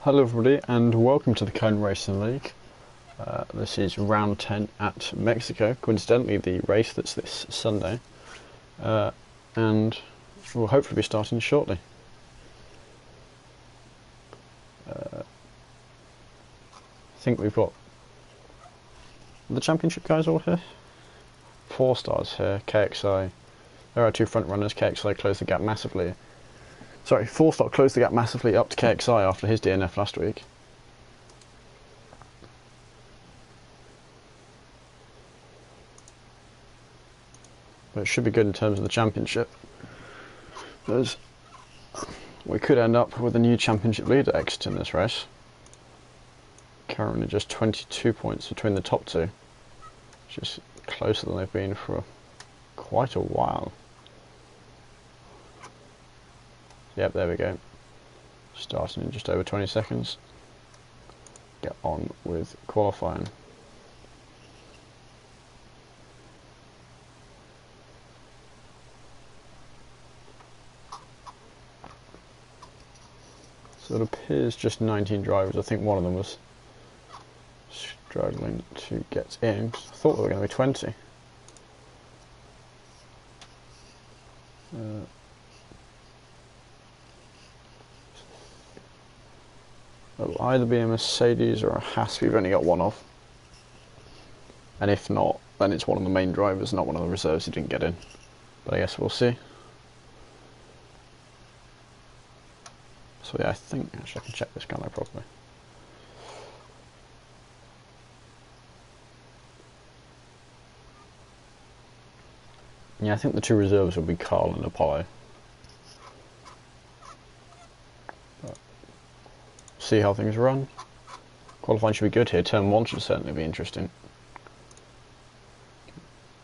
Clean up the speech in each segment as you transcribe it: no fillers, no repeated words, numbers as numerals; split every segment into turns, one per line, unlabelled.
Hello everybody and welcome to the Cone Racing League. This is round 10 at Mexico, coincidentally the race that's this Sunday, and we'll hopefully be starting shortly. I think we've got the championship guys all here. 4 stars here, KXI. There are 2 front runners. KXI closed the gap massively. Sorry, 4-star closed the gap massively up to KXI after his DNF last week. But it should be good in terms of the championship. As we could end up with a new championship leader exiting this race. Currently just 22 points between the top 2. Which is closer than they've been for quite a while. Yep, there we go. Starting in just over 20 seconds. Get on with qualifying. So it appears just 19 drivers. I think one of them was struggling to get in. I thought there were going to be 20. It'll either be a Mercedes or a Haas we've only got one of. And if not, then it's one of the main drivers, not one of the reserves who didn't get in. But I guess we'll see. So yeah, I think, actually I can check this camera properly. Yeah, I think the 2 reserves will be Carl and Apollo. See how things run. Qualifying should be good here. Turn 1 should certainly be interesting.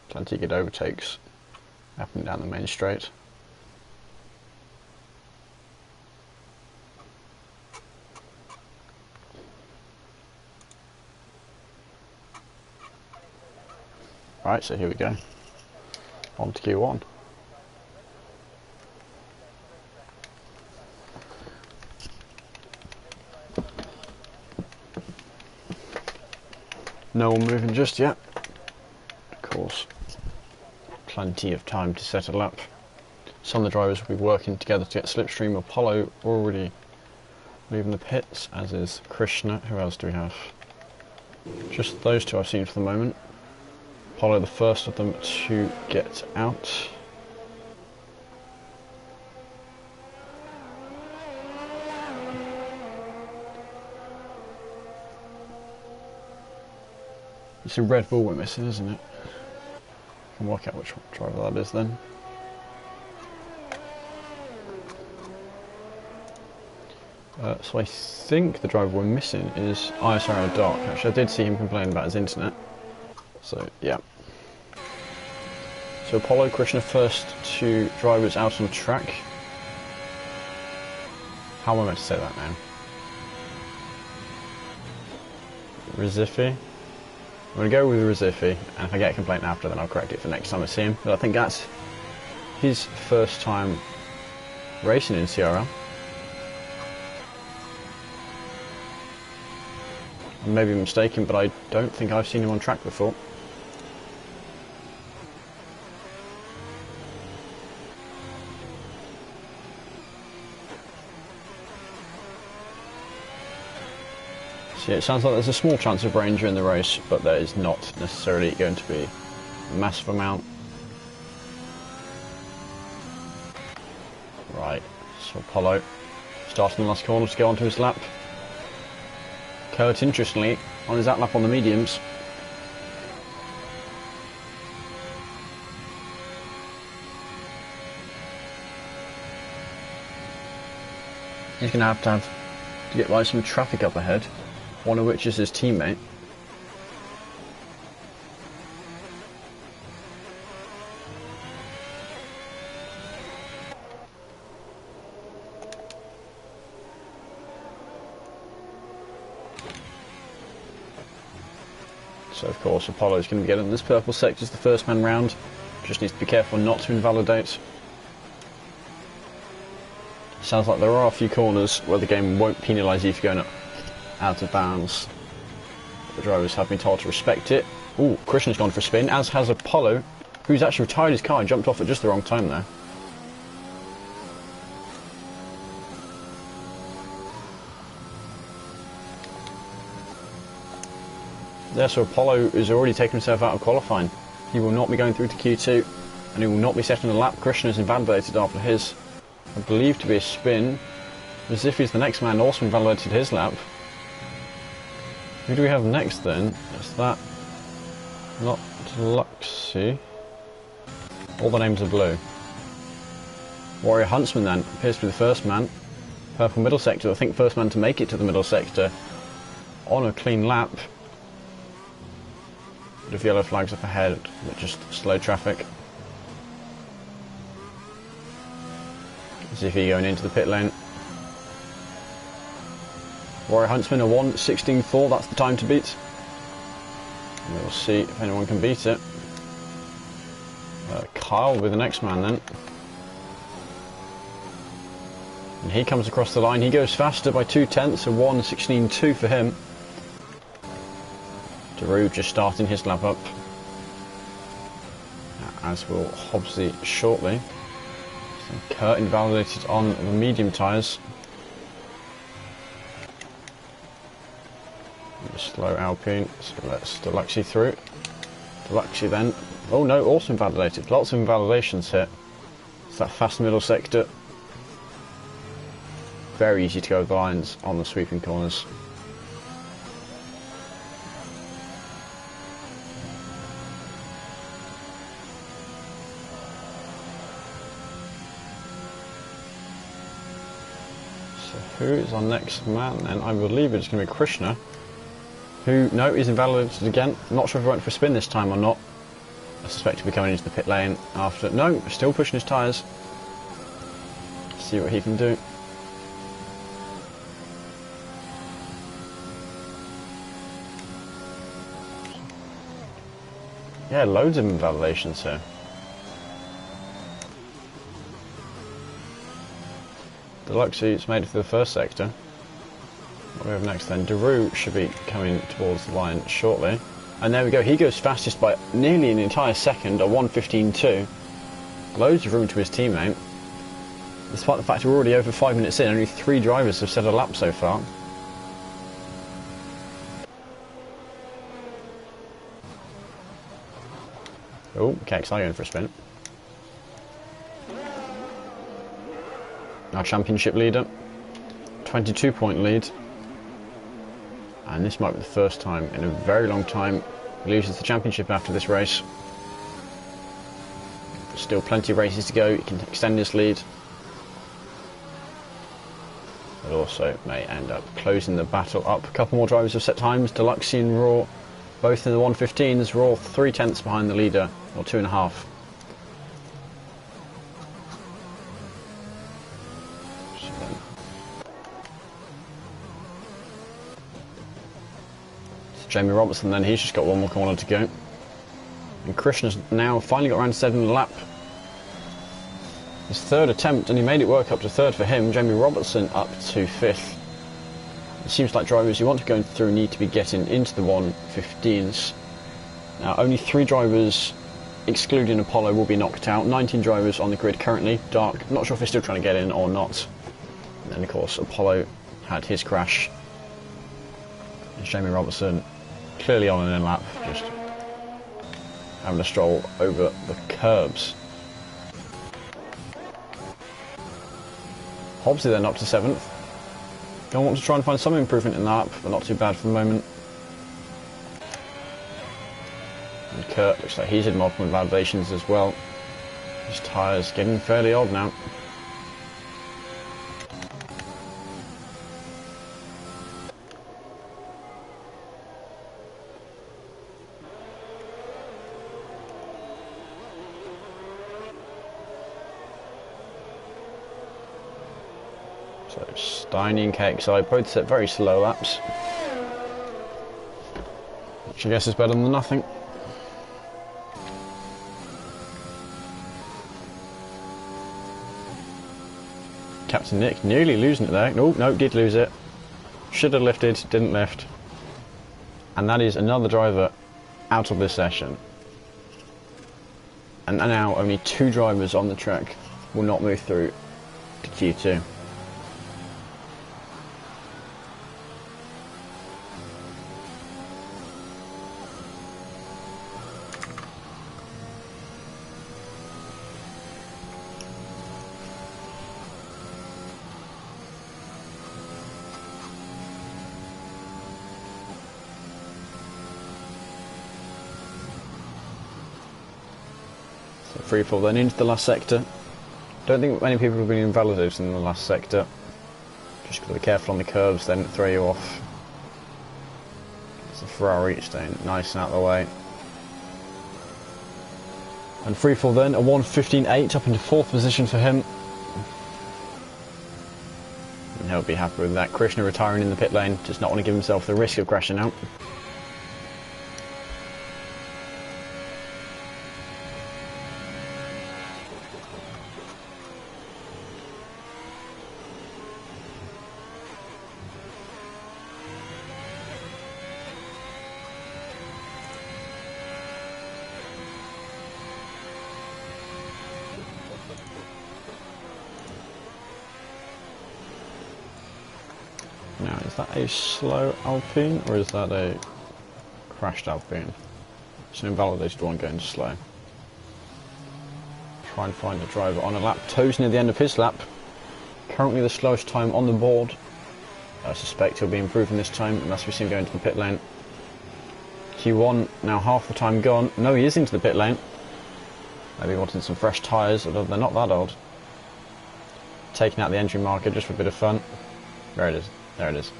Plenty good overtakes up and down the main straight. Right, so here we go. On to Q1. No one moving just yet. Of course, plenty of time to set a lap. Some of the drivers will be working together to get slipstream. Apollo already leaving the pits, as is Krishna. Who else do we have? Just those 2 I've seen for the moment. Apollo the first of them to get out. It's a Red Bull we're missing, isn't it? I can work out which driver that is then. So I think the driver we're missing is ISR Dark. Actually, I did see him complain about his internet. So, yeah. So Apollo, Krishna, first 2 drivers out on track. How am I meant to say that now? Rizifi. I'm going to go with Rizifi, and if I get a complaint after, then I'll correct it for next time I see him. But I think that's his first time racing in CRL. I may be mistaken, but I don't think I've seen him on track before. So yeah, it sounds like there's a small chance of rain during the race, but there is not necessarily going to be a massive amount. Right, so Apollo starting the last corner to go onto his lap. Kurt, interestingly, on his outlap on the mediums. He's going to have to get by some traffic up ahead. One of which is his teammate. So of course Apollo's going to be getting this purple sector as the first man round. Just needs to be careful not to invalidate. Sounds like there are a few corners where the game won't penalise you for going out of bounds. The drivers have been told to respect it. Ooh, Krishna's gone for a spin, as has Apollo, who's actually retired his car and jumped off at just the wrong time there. There, so Apollo has already taken himself out of qualifying. He will not be going through to Q2, and he will not be setting a lap. Krishna's invalidated after his, I believe, to be a spin. As if he's the next man, also invalidated his lap. Who do we have next then? Is that not Luxy? All the names are blue. Warrior Huntsman then appears to be the first man. Purple middle sector, I think first man to make it to the middle sector on a clean lap. Bit of yellow flags up ahead, but just slow traffic. As if he's going into the pit lane. Warrior Huntsman a 1:16.4, that's the time to beat. And we'll see if anyone can beat it. Kyle will be the next man then. And he comes across the line, he goes faster by 0.2, a 1:16.2 for him. Daru just starting his lap up, as will Hobbsy shortly. So Kurt invalidated on the medium tyres. Slow Alpine, so let's Deluxy through. Deluxy then, oh no, also invalidated. Lots of invalidations here. It's that fast middle sector. Very easy to go over the lines on the sweeping corners. Who is our next man then? I believe it's going to be Krishna, who, no, is invalidated again. I'm not sure if he went for a spin this time or not. I suspect he'll be coming into the pit lane after. No, still pushing his tyres. See what he can do. Yeah, loads of invalidations here. Deluxy's made it to the first sector. What do we have next then? Daru should be coming towards the line shortly. And there we go, he goes fastest by nearly an entire second, a 1:15.2. Loads of room to his teammate. Despite the fact we're already over 5 minutes in, only 3 drivers have set a lap so far. Oh, KXI going for a spin. Our championship leader, 22-point lead, and this might be the first time in a very long time he loses the championship after this race. There's still plenty of races to go, he can extend his lead, but also may end up closing the battle up. A couple more drivers have set times, Deluxy and Raw, both in the 1:15s, Raw 0.3 behind the leader, or 2.5. Jamie Robertson then, he's just got one more corner to go. And Krishna's now finally got around 7 in the lap. His third attempt, and he made it work up to third for him. Jamie Robertson up to 5th. It seems like drivers who want to go through need to be getting into the 1:15s. Now only 3 drivers, excluding Apollo, will be knocked out. 19 drivers on the grid currently. Dark, not sure if he's still trying to get in or not. And then of course Apollo had his crash. And Jamie Robertson clearly on an in lap, just having a stroll over the curbs. Hobbsy then up to 7th. Gonna want to try and find some improvement in the lap, but not too bad for the moment. And Kurt looks like he's in multiple invalidations as well. His tyres getting fairly old now. So Steiny and KXI both set very slow laps, which I guess is better than nothing. Captain Nick nearly losing it there. No, did lose it. Should have lifted, didn't lift. And that is another driver out of this session. And now only 2 drivers on the track will not move through to Q2. Free fall then into the last sector. Don't think many people have been invalidated in the last sector. Just got to be careful on the curves, then throw you off. It's a Ferrari staying nice and out of the way. And free fall then, a 1:15.8 up into 4th position for him. And he'll be happy with that. Krishna retiring in the pit lane, does not want to give himself the risk of crashing out. Now, is that a slow Alpine or is that a crashed Alpine? It's an invalidated one going slow. Try and find a driver on a lap. Toes near the end of his lap. Currently the slowest time on the board. I suspect he'll be improving this time unless we see him go into the pit lane. Q1 now half the time gone. No, he is into the pit lane. Maybe wanting some fresh tyres, although they're not that old. Taking out the entry marker just for a bit of fun. There it is. There it is.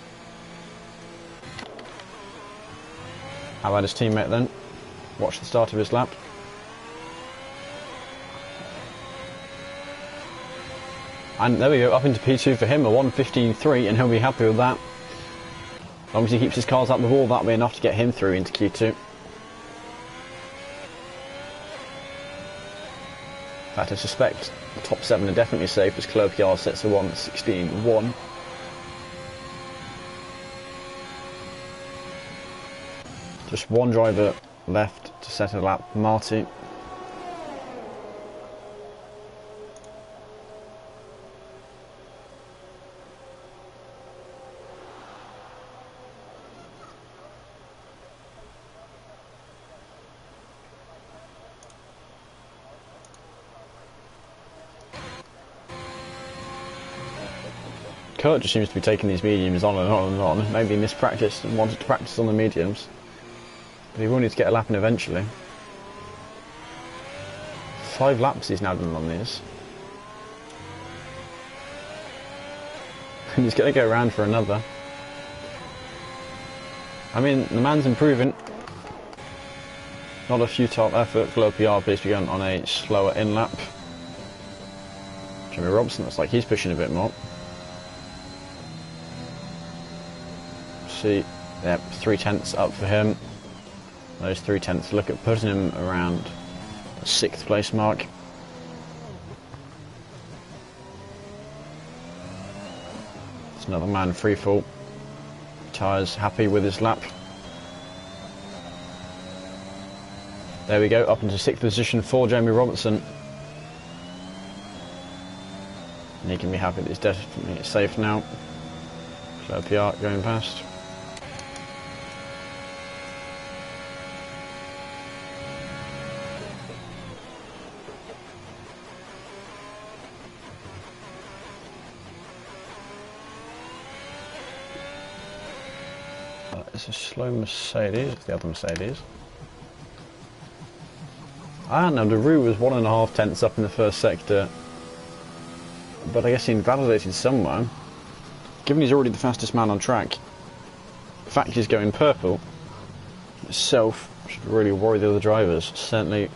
How about his teammate then? Watch the start of his lap. And there we go, up into P2 for him, a 1:15.3, and he'll be happy with that. As long as he keeps his cars out the wall, that'll be enough to get him through into Q2. In fact, I suspect the top 7 are definitely safe as Clerpiard sets a 1:16.1. Just one driver left to set a lap, Marty. Kurt just seems to be taking these mediums on and on and on. Maybe mispracticed and wanted to practice on the mediums. But he will need to get a lap in eventually. 5 laps he's now done on these. And he's going to go around for another. I mean, the man's improving. Not a futile effort. Clerpiard appears to be going on a slower in-lap. Jimmy Robson looks like he's pushing a bit more. See, yep, 3/10 up for him. Those 3/10 look at putting him around the 6th place mark. It's another man free fall. Tyres happy with his lap. There we go, up into 6th position for Jamie Robertson. And he can be happy that he's definitely safe now. So PR going past. It's a slow Mercedes, it's the other Mercedes. Ah, no, the Roux was 1.5 tenths up in the first sector. But I guess he invalidated somewhere. Given he's already the fastest man on track, the fact he's going purple itself should really worry the other drivers. Certainly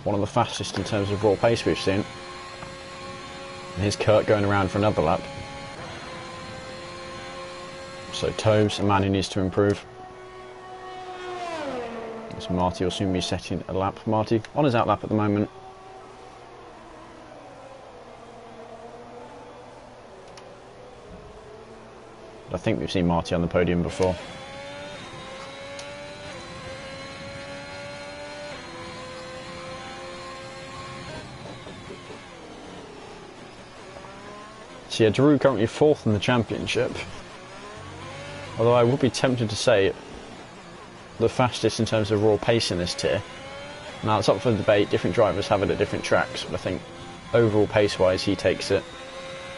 one of the fastest in terms of raw pace we've seen. And here's Kurt going around for another lap. So Tobes, a man who needs to improve. So Marty will soon be setting a lap. Marty on his out lap at the moment. I think we've seen Marty on the podium before. So yeah, Drew currently 4th in the championship. Although I would be tempted to say the fastest in terms of raw pace in this tier. Now it's up for debate, different drivers have it at different tracks, but I think overall pace wise he takes it.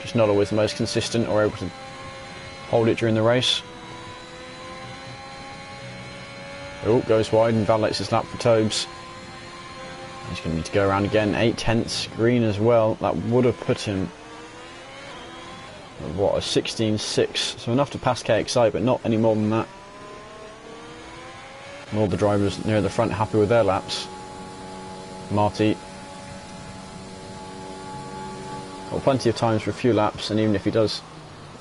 Just not always the most consistent or able to hold it during the race. Oh, goes wide and validates his lap for Tobes. He's going to need to go around again, 8/10 green as well. That would have put him, what, a 16.6. So enough to pass KXI, but not any more than that. And all the drivers near the front happy with their laps. Marty got plenty of times for a few laps, and even if he does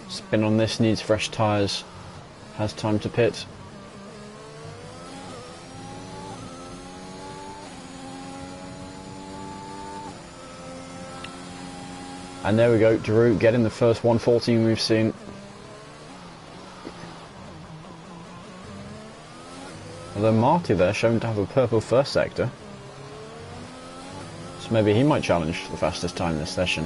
spin on this, needs fresh tyres, has time to pit. And there we go, Drew getting the first 114 we've seen. Although Marty there shown to have a purple first sector. So maybe he might challenge the fastest time this session.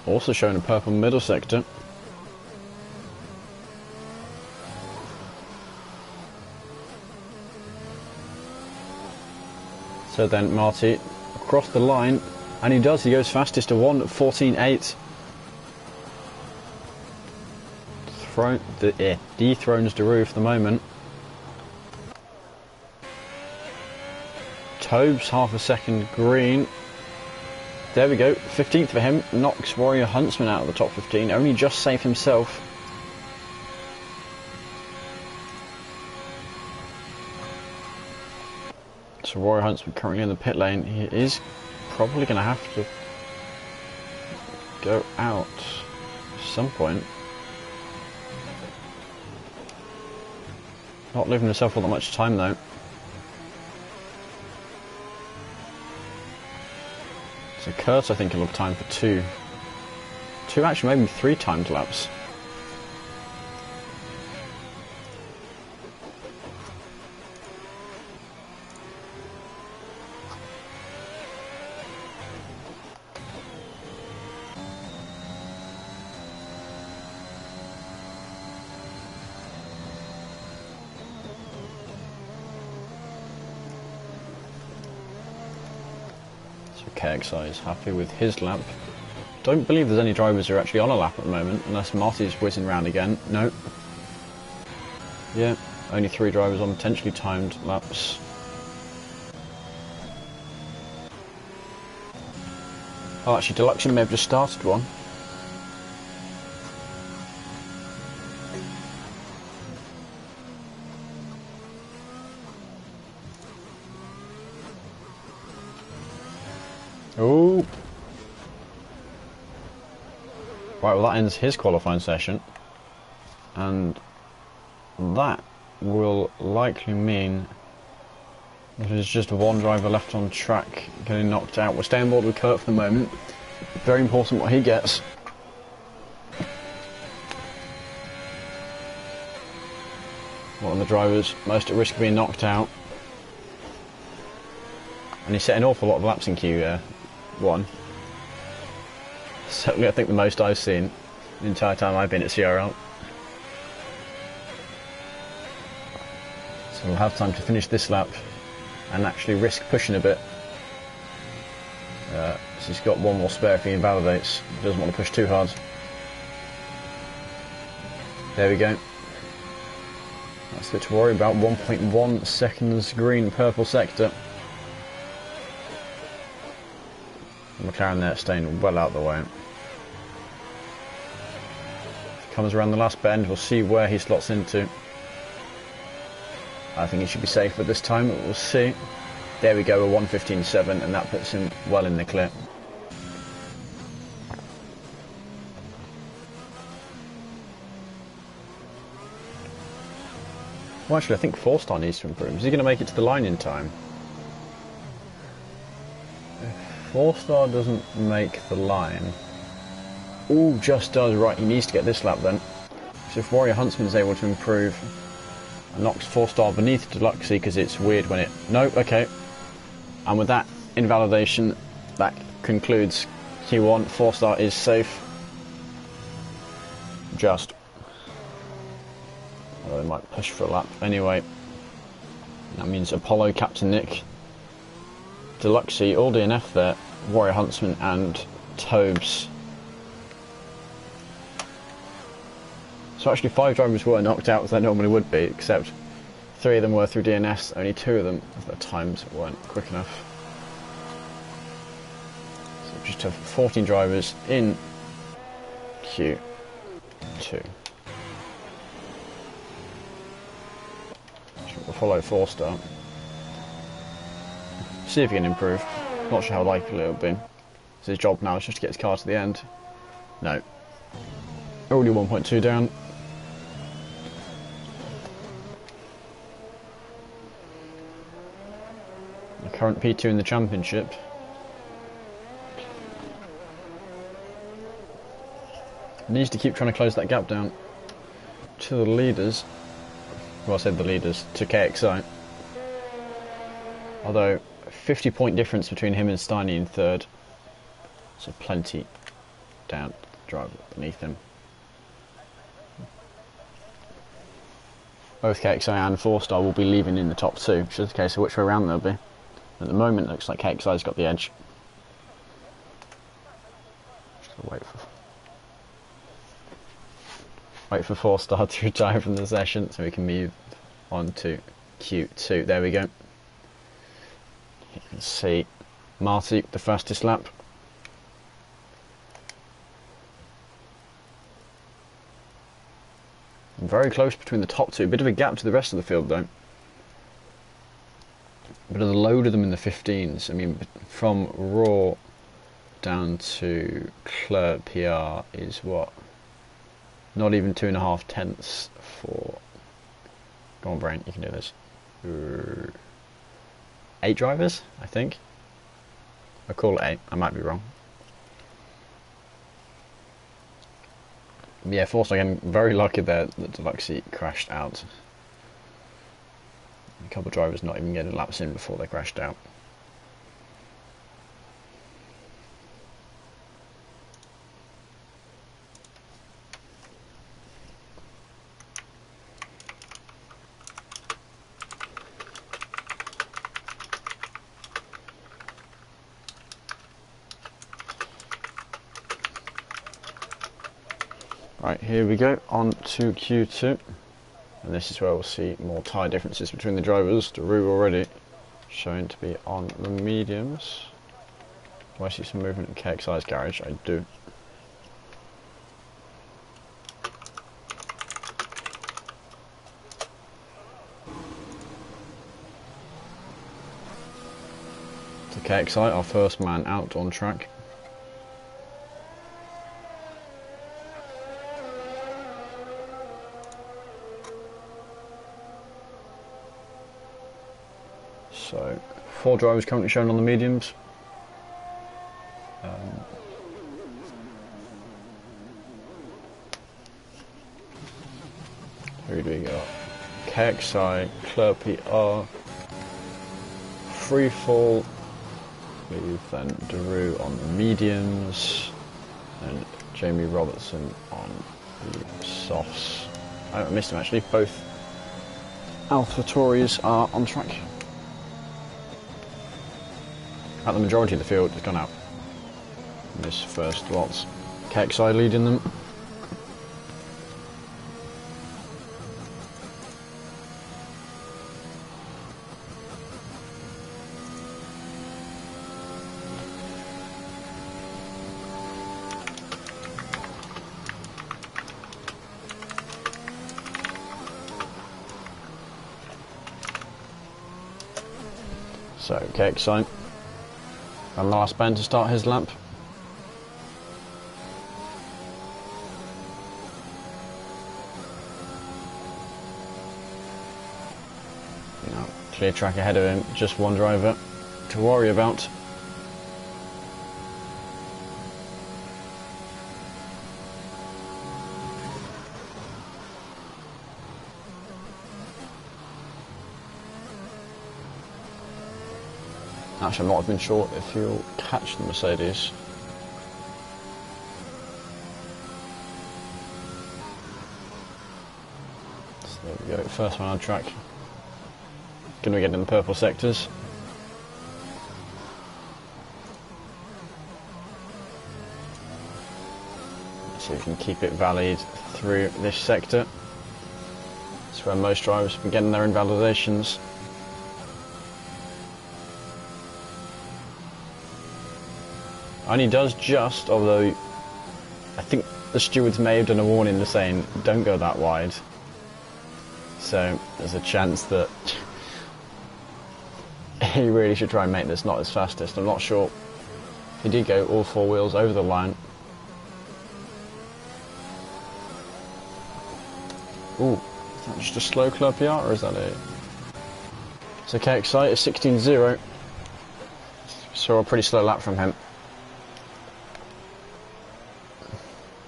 Also showing a purple middle sector. So then Marty across the line, and he does, he goes fastest to 1:14.8. Dethrones Deroux for the moment. Tobes half a second green. There we go, 15th for him, knocks Warrior Huntsman out of the top 15, only just safe himself. So Warrior Huntsman currently in the pit lane. He is probably going to have to go out at some point. Not leaving himself all that much time though. So Kurt, I think, will have time for two, actually maybe 3 timed laps. KXI is happy with his lap. Don't believe there's any drivers who are actually on a lap at the moment, unless Marty's whizzing round again. No. Yeah, only 3 drivers on potentially timed laps. Oh, actually, Deluxion may have just started one. Oh! Right, well that ends his qualifying session. And that will likely mean that there's just one driver left on track getting knocked out. We're staying board with Kurt for the moment. Very important what he gets. One of the drivers most at risk of being knocked out. And he set an awful lot of laps in Q1. Certainly I think the most I've seen the entire time I've been at CRL. So we'll have time to finish this lap and actually risk pushing a bit. So he's got one more spare if he invalidates. He doesn't want to push too hard. There we go. That's it to worry about. 1.1 seconds green, purple sector. McLaren there staying well out of the way. Comes around the last bend, we'll see where he slots into. I think he should be safe at this time, but we'll see. There we go, a 1:15.7, and that puts him well in the clear. Well, actually, I think 4-star needs to improve. Is he going to make it to the line in time? If 4-star doesn't make the line... All just does right. He needs to get this lap then. So if Warrior Huntsman is able to improve and knocks 4-star beneath Deluxe, because it's weird when it... No, okay. And with that invalidation, that concludes Q1. 4-star is safe. Just. Although they might push for a lap. Anyway, that means Apollo, Captain Nick, Deluxe, all DNF there, Warrior Huntsman and Tobes. So actually 5 drivers were knocked out as they normally would be, except 3 of them were through DNS, only 2 of them, as their times weren't quick enough. So just have 14 drivers in Q2. We'll follow 4-star. See if he can improve. Not sure how likely it'll be. So his job now is just to get his car to the end. No. Already 1.2 down. The current P2 in the championship. Needs to keep trying to close that gap down to the leaders. Well, I said the leaders, to KXI. Although, 50-point difference between him and Steiny in third. So plenty down driver beneath him. Both KXI and 4-star will be leaving in the top 2, which is the case of which way around they'll be. At the moment, it looks like KXI's got the edge. Just gotta wait for 4-star to retire from the session so we can move on to Q2. There we go. You can see Marty, the fastest lap. Very close between the top 2. A bit of a gap to the rest of the field though. But there's a load of them in the 15s. I mean, from Raw down to Clerk PR is what? Not even 2.5 tenths for... Go on, Brain, you can do this. 8 drivers, I think. I call it 8, I might be wrong. Yeah, 4-star again, very lucky there that Deluxe crashed out. A couple of drivers not even getting laps in before they crashed out. Right, here we go, on to Q2. And this is where we'll see more tyre differences between the drivers. Daru already showing to be on the mediums. Do I see some movement in KXI's garage? I do. To KXI, our first man out on track. So, 4 drivers currently shown on the mediums. Who do we got? KXI, Clerk PR, Freefall, with then Daru on the mediums, and Jamie Robertson on the softs. I missed him actually, both AlphaTauris are on track. The majority of the field has gone out in this first lots. KXI leading them. So KXI. And the last Ben to start his lap. Now, clear track ahead of him, just one driver to worry about. Actually, I'm not even sure if he'll catch the Mercedes. So there we go, first one on track. Gonna get in the purple sectors. So you can keep it valid through this sector. That's where most drivers have been getting their invalidations. Only does just, although I think the stewards may have done a warning to saying don't go that wide. So there's a chance that he really should try and make this not his fastest. I'm not sure if he did go all four wheels over the line. Ooh, is that just a slow club PR or is that a... It's okay, excited, 16-0. Saw a pretty slow lap from him.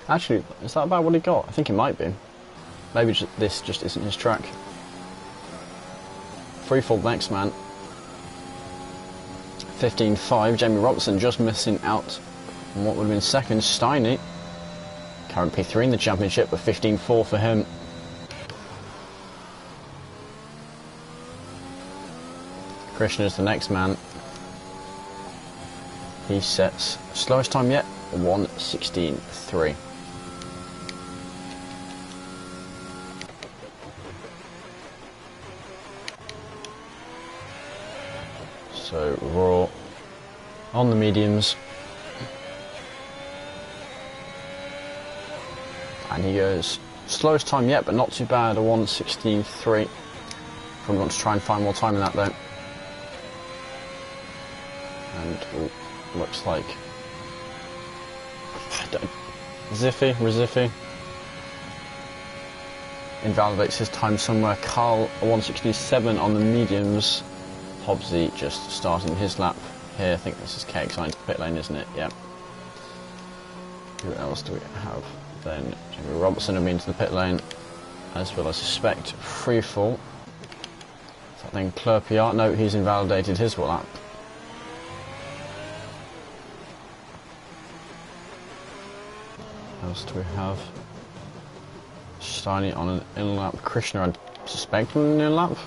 Actually, is that about what he got? I think it might be. Maybe this just isn't his track. Freefall next man. 15.5, Jamie Robertson just missing out on what would have been second. Steiny, current P3 in the championship, with 15.4 for him. Krishna's the next man. He sets slowest time yet, 1:16.3. So Raw on the mediums, and he goes slowest time yet, but not too bad, a 1:16.3. Probably want to try and find more time in that though. And looks like Rizifi invalidates his time somewhere. Carl, a 1:67 on the mediums. Hobbsy just starting his lap here. I think this is KX into the pit lane, isn't it? Yeah. Who else do we have? Then Jamie Robertson will be into the pit lane, as well as suspect Freefall. So then Claire PR, no, he's invalidated his lap. What else do we have? Steiny on an in lap. Krishna, I suspect, on an in lap.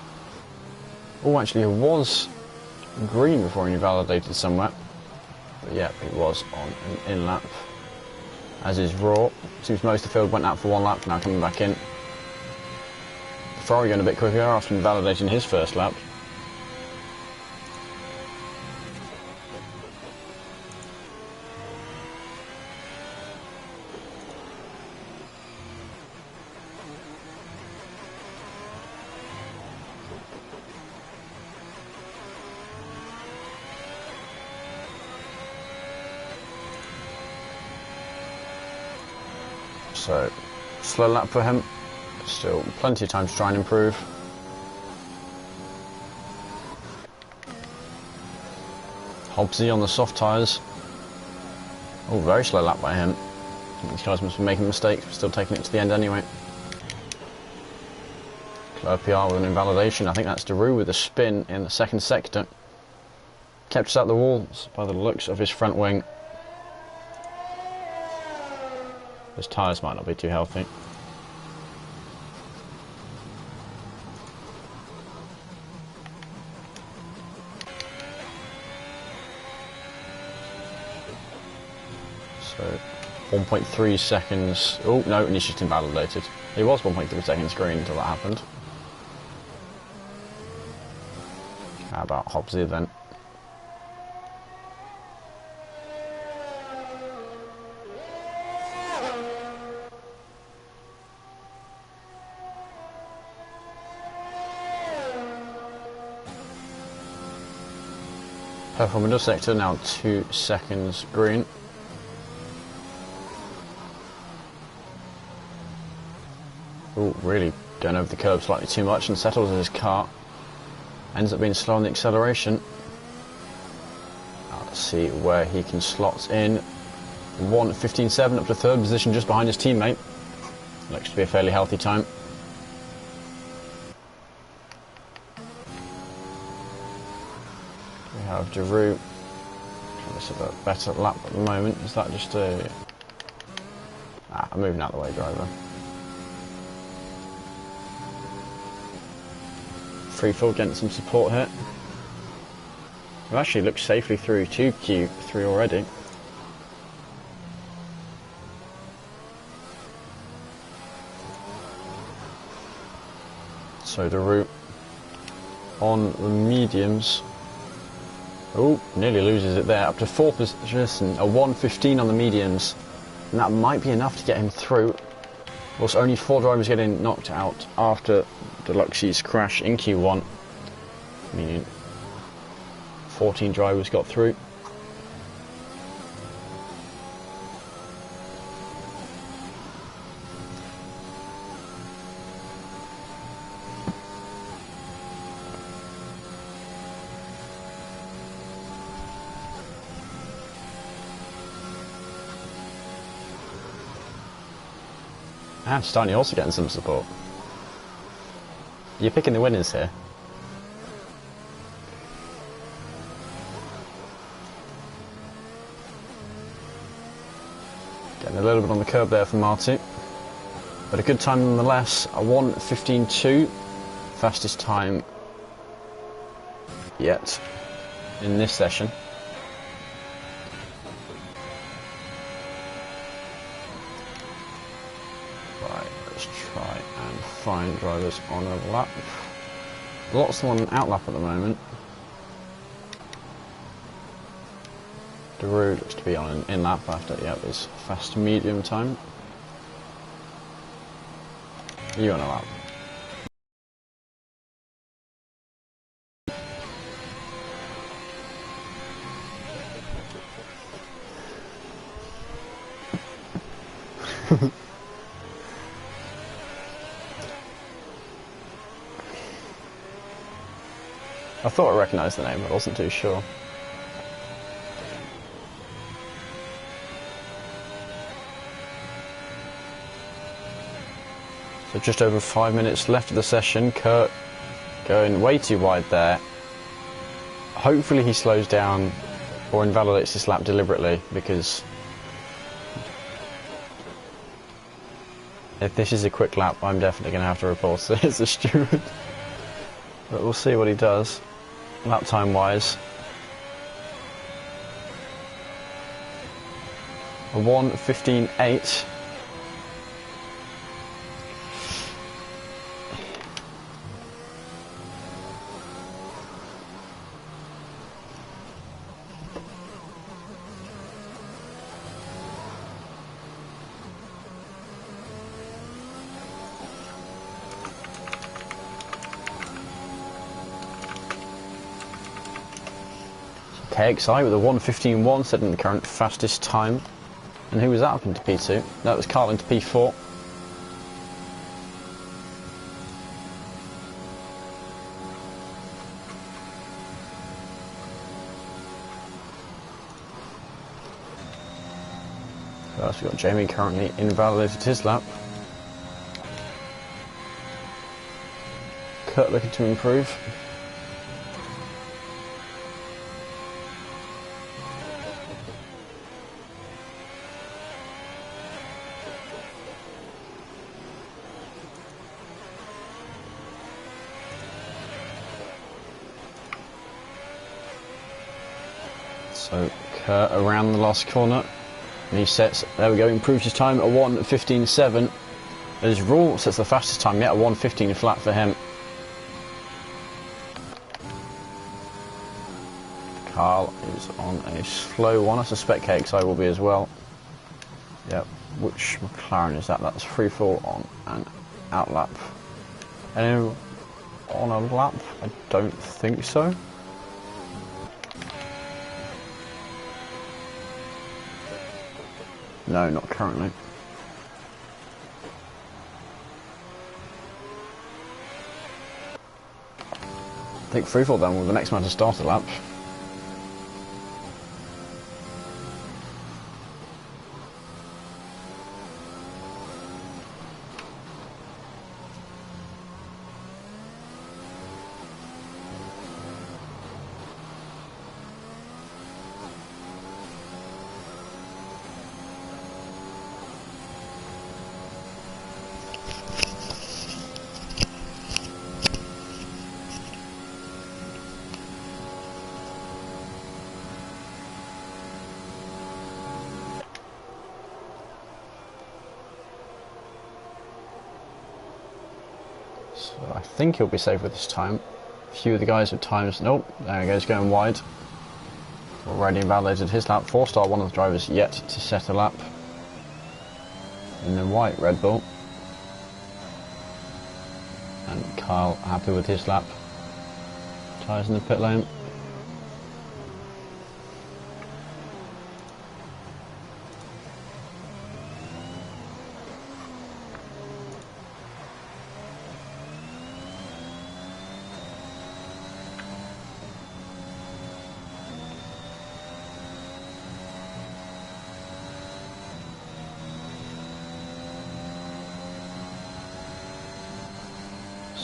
Oh, actually, it was green before he invalidated somewhere. But yeah, it was on an in lap. As is Raw. Seems most of the field went out for one lap, now coming back in. Ferrari going a bit quicker after invalidating his first lap. So, slow lap for him. Still plenty of time to try and improve. Hobbsy on the soft tyres. Oh, very slow lap by him. These guys must be making mistakes, but still taking it to the end anyway. Claire PR with an invalidation. I think that's Daru with a spin in the second sector. Kept us out the walls by the looks of his front wing. His tyres might not be too healthy. So 1.3 seconds. Oh no, and he's just invalidated. He was 1.3 seconds green until that happened. How about Hobbsy then? Purple middle sector, now 2 seconds green. Oh, really going over the curb slightly too much and settles his car. Ends up being slow on the acceleration. Let's see where he can slot in. 1:15.7 up to third position, just behind his teammate. Looks to be a fairly healthy time. We have Giroud. Let's have a better lap at the moment. Is that just a... I'm moving out of the way, driver. Free fall, getting some support here. We've actually looked safely through to Q3 already. So the route on the mediums. Oh, nearly loses it there. Up to fourth position, a 1:15 on the mediums. And that might be enough to get him through. Also, only 4 drivers getting knocked out after Deluxe's crash in Q1. Meaning 14 drivers got through. And Steiny also getting some support. You're picking the winners here. Getting a little bit on the curb there for Marty. But a good time nonetheless. A 1:15.2. Fastest time yet in this session. Find drivers on a lap. Lots of them on an out lap at the moment. Giroud looks to be on an in lap after his fast medium time. Are you on a lap? I thought I recognised the name, but I wasn't too sure. So just over 5 minutes left of the session. Kurt going way too wide there. Hopefully he slows down or invalidates this lap deliberately, because if this is a quick lap, I'm definitely going to have to report it as a steward. But we'll see what he does. Lap time wise, a 1:15.8. KXI with a 1:15.1 setting the current fastest time. And who was that up into P2? That was Carl into P4. First we've got Jamie currently invalidated his lap. Kurt looking to improve. So Kurt around the last corner, and he sets, there we go, improves his time at 1:15.7. His rule sets the fastest time yet, a 1:15 flat for him. Carl is on a slow one. I suspect KXI will be as well. Yep, which McLaren is that? That's free fall on an out lap. Anyone on a lap? I don't think so. No, not currently. think free fall then with the next man to start a lap. So I think he'll be safe with this time. A few of the guys with times, nope, there he goes, going wide. Already invalidated his lap. 4-star, one of the drivers yet to set a lap. In the white Red Bull. And Kyle happy with his lap. Tyres in the pit lane.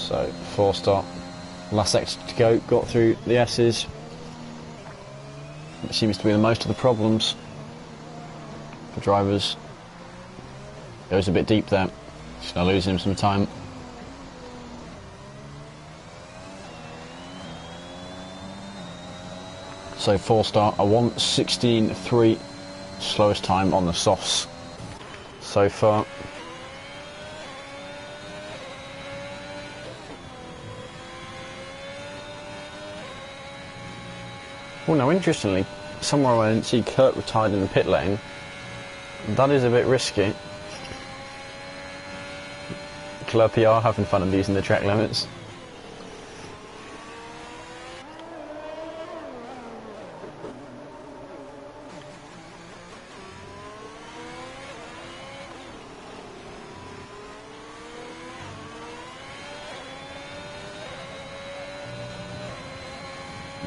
So 4-star, last sector to go, got through the S's. It seems to be the most of the problems for drivers. Goes a bit deep there, just gonna lose him some time. So 4-star, a 1:16.3, slowest time on the softs so far. Well, now interestingly, somewhere I didn't see Kurt retired in the pit lane. That is a bit risky. Club PR having fun of using the track limits.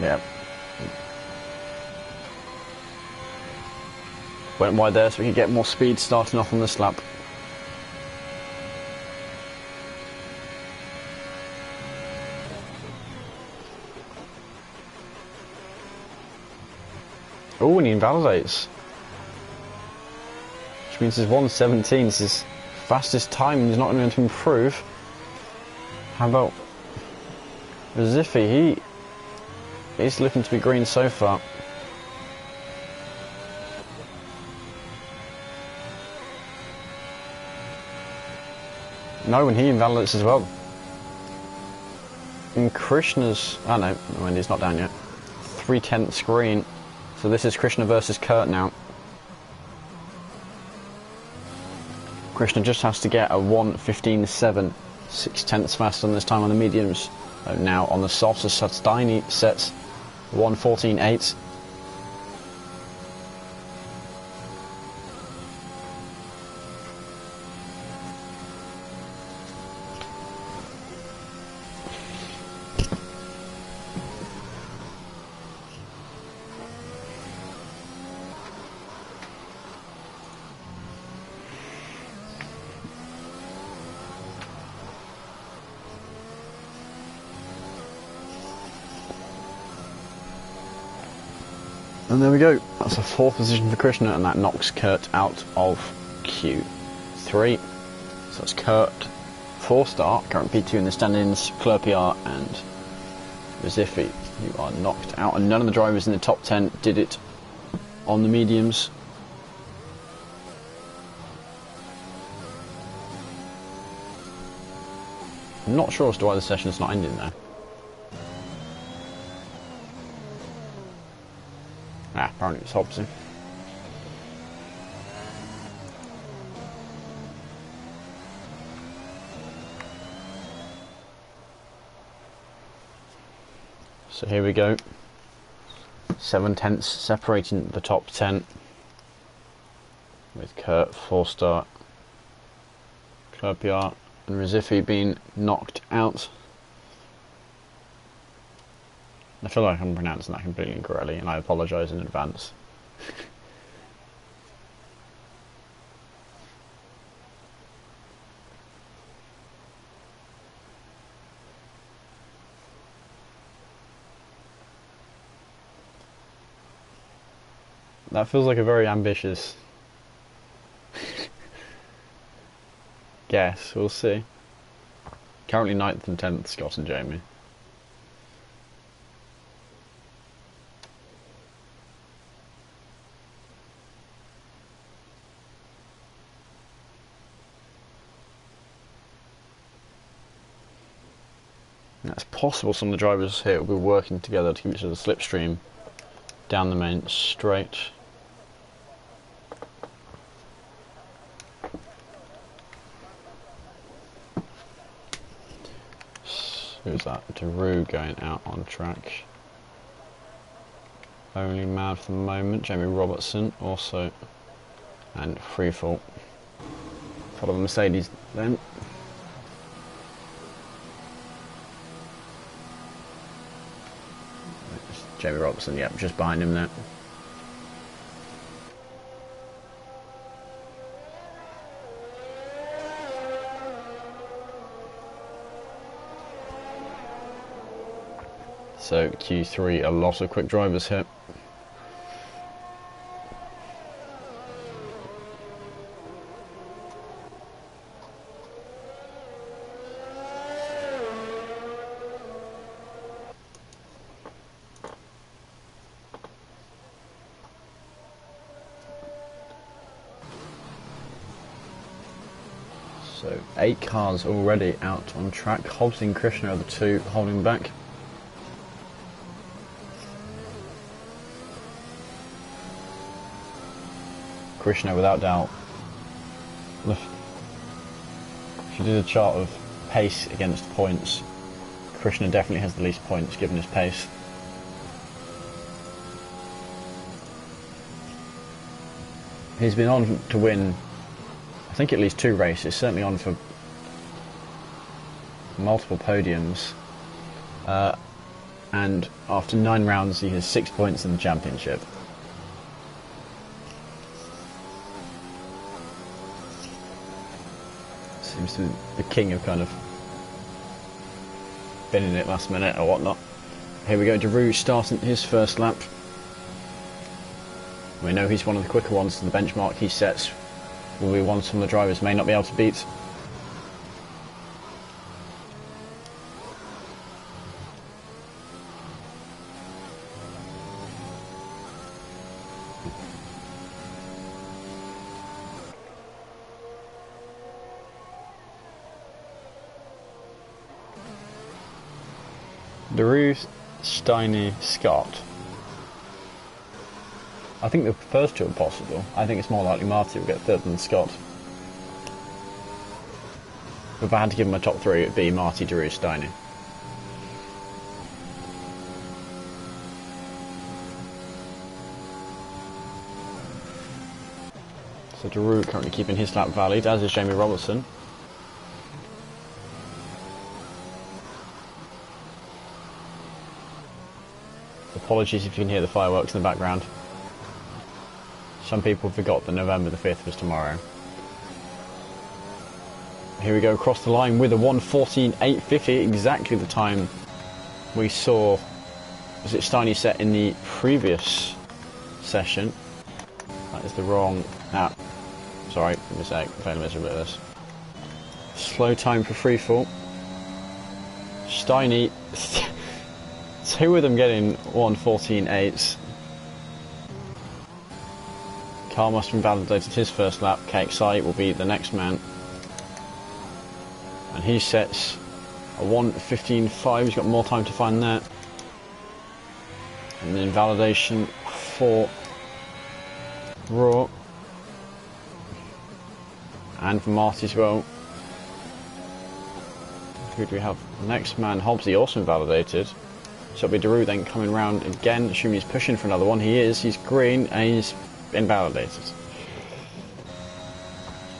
Yeah. Went wide there so we could get more speed starting off on this lap. Oh, and he invalidates. Which means his 1:17 is his fastest time and he's not going to improve. How about Ziffy? He's looking to be green so far. No, and he invalidates as well. And Krishna's... oh no, he's not down yet. 3/10 green. So this is Krishna versus Kurt now. Krishna just has to get a 1:15.7, 6/10 faster than this time on the mediums. Now on the softs, as Sutsteiny sets 1:14.8. And there we go, that's a 4th position for Krishna, and that knocks Kurt out of Q3. So that's Kurt, 4-star, current P2 in the standings, Klurpr and Ziffy, who are knocked out, and none of the drivers in the top 10 did it on the mediums. I'm not sure as to why the session's not ending though. Apparently it's Hobson. So here we go. 7/10 separating the top 10. With Kurt, 4-star, Klurpr and Rizifi being knocked out. I feel like I'm pronouncing that completely incorrectly, and I apologise in advance. That feels like a very ambitious guess. We'll see. Currently 9th and 10th, Scott and Jamie. Now, it's possible some of the drivers here will be working together to keep each other slipstream down the main straight. Who's that? Daru going out on track. Only man for the moment, Jamie Robertson also, and Freefall. Follow the Mercedes then. Jamie Robertson, yep, just behind him there. So Q3, a lot of quick drivers here. So 8 cars already out on track. Hobbs and Krishna are the two holding back. Krishna, without doubt. If you did a chart of pace against points, Krishna definitely has the least points given his pace. He's been on to win, I think, at least 2 races, certainly on for multiple podiums. And after 9 rounds, he has 6 points in the championship. Seems to be the king of kind of been in it last minute or whatnot. Here we go, Daru starting his first lap. We know he's one of the quicker ones, so the benchmark he sets will be one some of the drivers may not be able to beat. Daru, Steiny, Scott. I think the first 2 are possible. I think it's more likely Marty will get 3rd than Scott. If I had to give him a top 3, it would be Marty, Daru, Steiny. So Daru currently keeping his lap valid, as is Jamie Robertson. Apologies if you can hear the fireworks in the background. Some people forgot that November the 5th was tomorrow. Here we go across the line with a 1:14.850, exactly the time we saw, was it Steiny set in the previous session. That is the wrong, sorry, mistake, failing miserably at this. Slow time for Freefall. Steiny, 2 of them getting 1:14.8s. Car must have invalidated his first lap. KXI will be the next man. And he sets a 1:15.5. He's got more time to find that. And the invalidation for Raw. And for Marty as well. Who do we have? The next man, Hobbsy, also invalidated. So it'll be Daru then coming round again, assuming he's pushing for another one. He is. He's green and he's invalidated.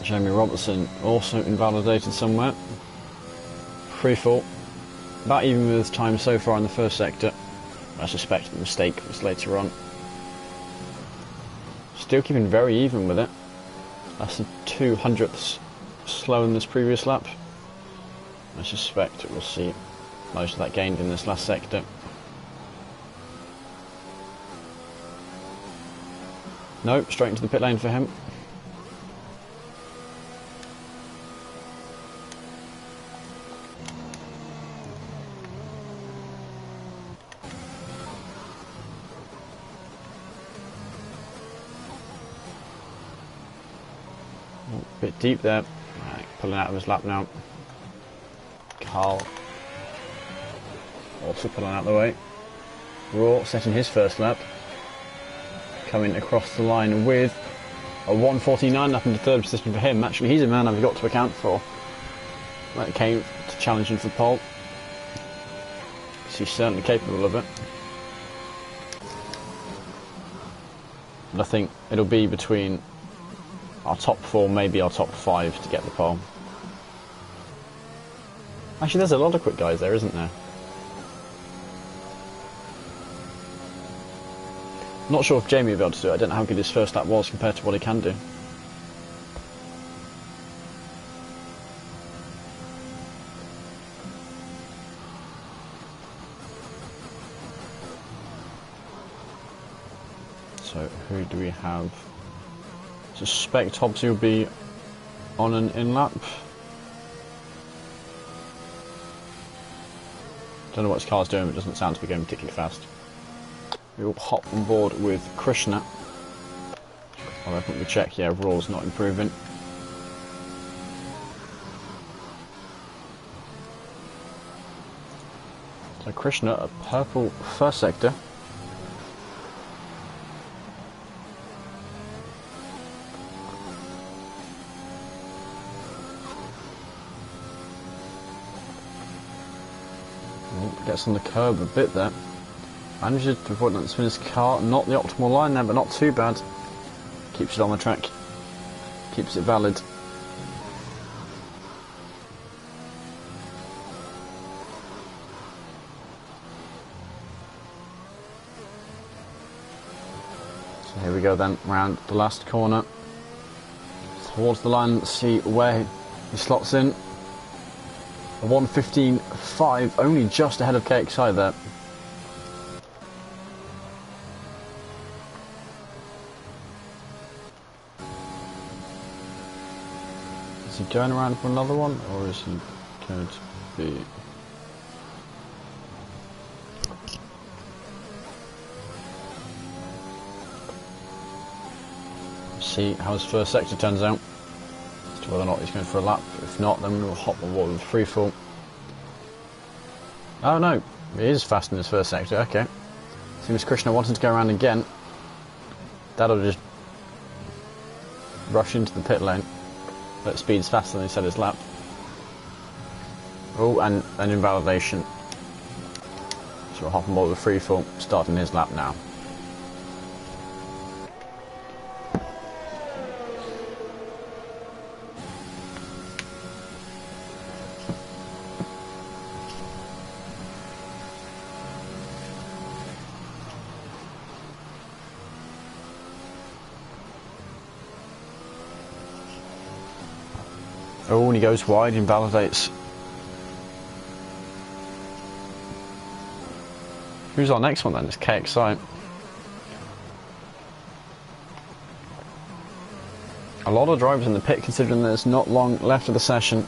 Jamie Robertson also invalidated somewhere. Freefall. About even with his time so far in the first sector. I suspect the mistake was later on. Still keeping very even with it. That's the 200ths slower than this previous lap. I suspect we'll see most of that gained in this last sector. No, straight into the pit lane for him. A bit deep there. Right, pulling out of his lap now. Carl also pulling out the way. Raw setting his first lap. Coming across the line with a 1:49 up into third position for him. Actually, he's a man I've got to account for when it came to challenging for pole. He's certainly capable of it. And I think it'll be between our top 4, maybe our top 5 to get the pole. Actually, there's a lot of quick guys there, isn't there? Not sure if Jamie will be able to do it. I don't know how good his first lap was compared to what he can do. So, who do we have? Suspect Hobbsy will be on an in-lap. Don't know what his car's doing, but it doesn't sound to be going particularly fast. We will hop on board with Krishna. Well, I think we check, yeah, Raw's not improving. So Krishna, a purple first sector. Gets on the curb a bit there. Manages to avoid that spin his car. Not the optimal line there, but not too bad. Keeps it on the track. Keeps it valid. So here we go then, round the last corner. Towards the line, let's see where he slots in. A 1:15.5, only just ahead of KXI there. Is he going around for another one, or is he going to be... See how his first sector turns out. As to whether or not he's going for a lap. If not, then we'll hop on board with free fall. Oh no, he is fast in his first sector, okay. Seems Krishna wanting to go around again. That'll just rush into the pit lane. But speed's faster than he said his lap. Oh, and an invalidation. So we'll hop on board with free fall, starting his lap now. Oh, and he goes wide, invalidates. Who's our next one then? It's KXI. A lot of drivers in the pit considering there's not long left of the session.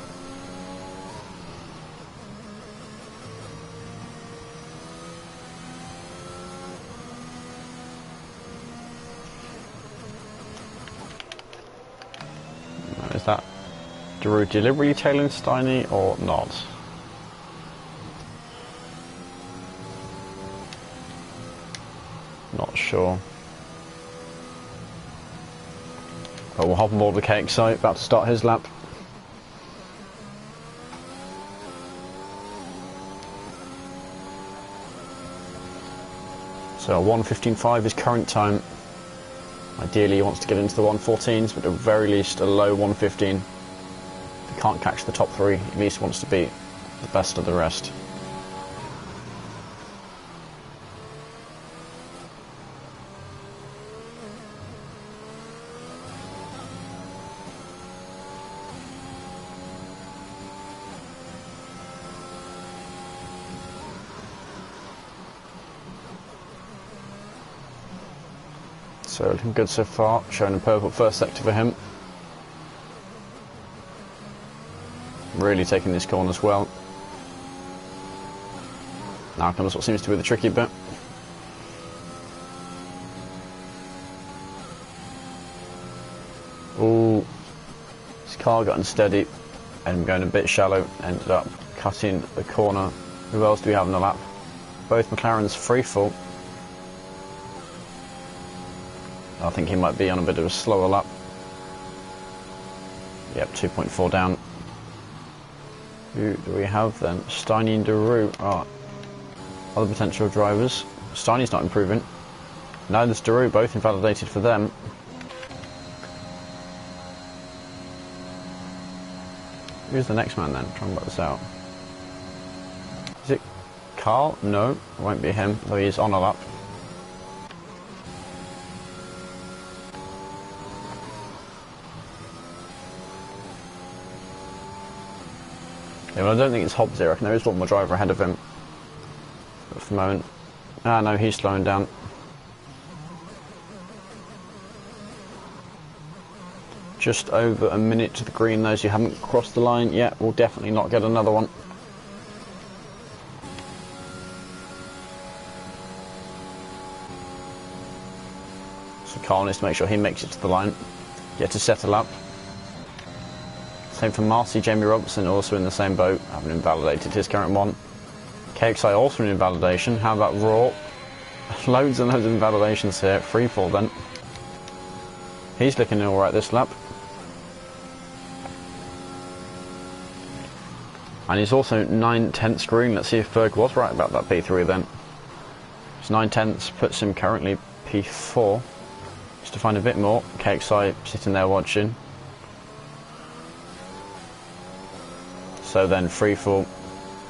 Is that Drew deliberately tailing Steiny or not? Not sure. But we'll hop on board the KXI, about to start his lap. So 1:15.5 is current time. Ideally he wants to get into the 1:14s, but at the very least a low 1:15. If he can't catch the top 3, at least wants to be the best of the rest. So looking good so far, showing a purple first sector for him. Really taking this corner as well. Now comes what seems to be the tricky bit. Ooh, his car got unsteady and going a bit shallow, ended up cutting the corner. Who else do we have in the lap? Both McLarens free fall. I think he might be on a bit of a slower lap. Yep, 2.4 down. Who do we have then? Steiny and Daru are other potential drivers. Steiny's not improving. Neither's Daru, both invalidated for them. Who's the next man then? Try and work this out. Is it Carl? No, it won't be him, though he is on a lap. Yeah, well, I don't think it's Hobbs here. I reckon there is one more driver ahead of him. But for the moment. Ah, no, he's slowing down. Just over a minute to the green. Those who haven't crossed the line yet will definitely not get another one. So Carl needs to make sure he makes it to the line. Get to settle up. Same for Marcy, Jamie Robertson also in the same boat, having invalidated his current one. KXI also in invalidation. How about Raw? Loads and loads of invalidations here. Free fall then. He's looking alright this lap. And he's also 9/10 green. Let's see if Berg was right about that P3 then. His 9/10 puts him currently P4. Just to find a bit more. KXI sitting there watching. So then free fall.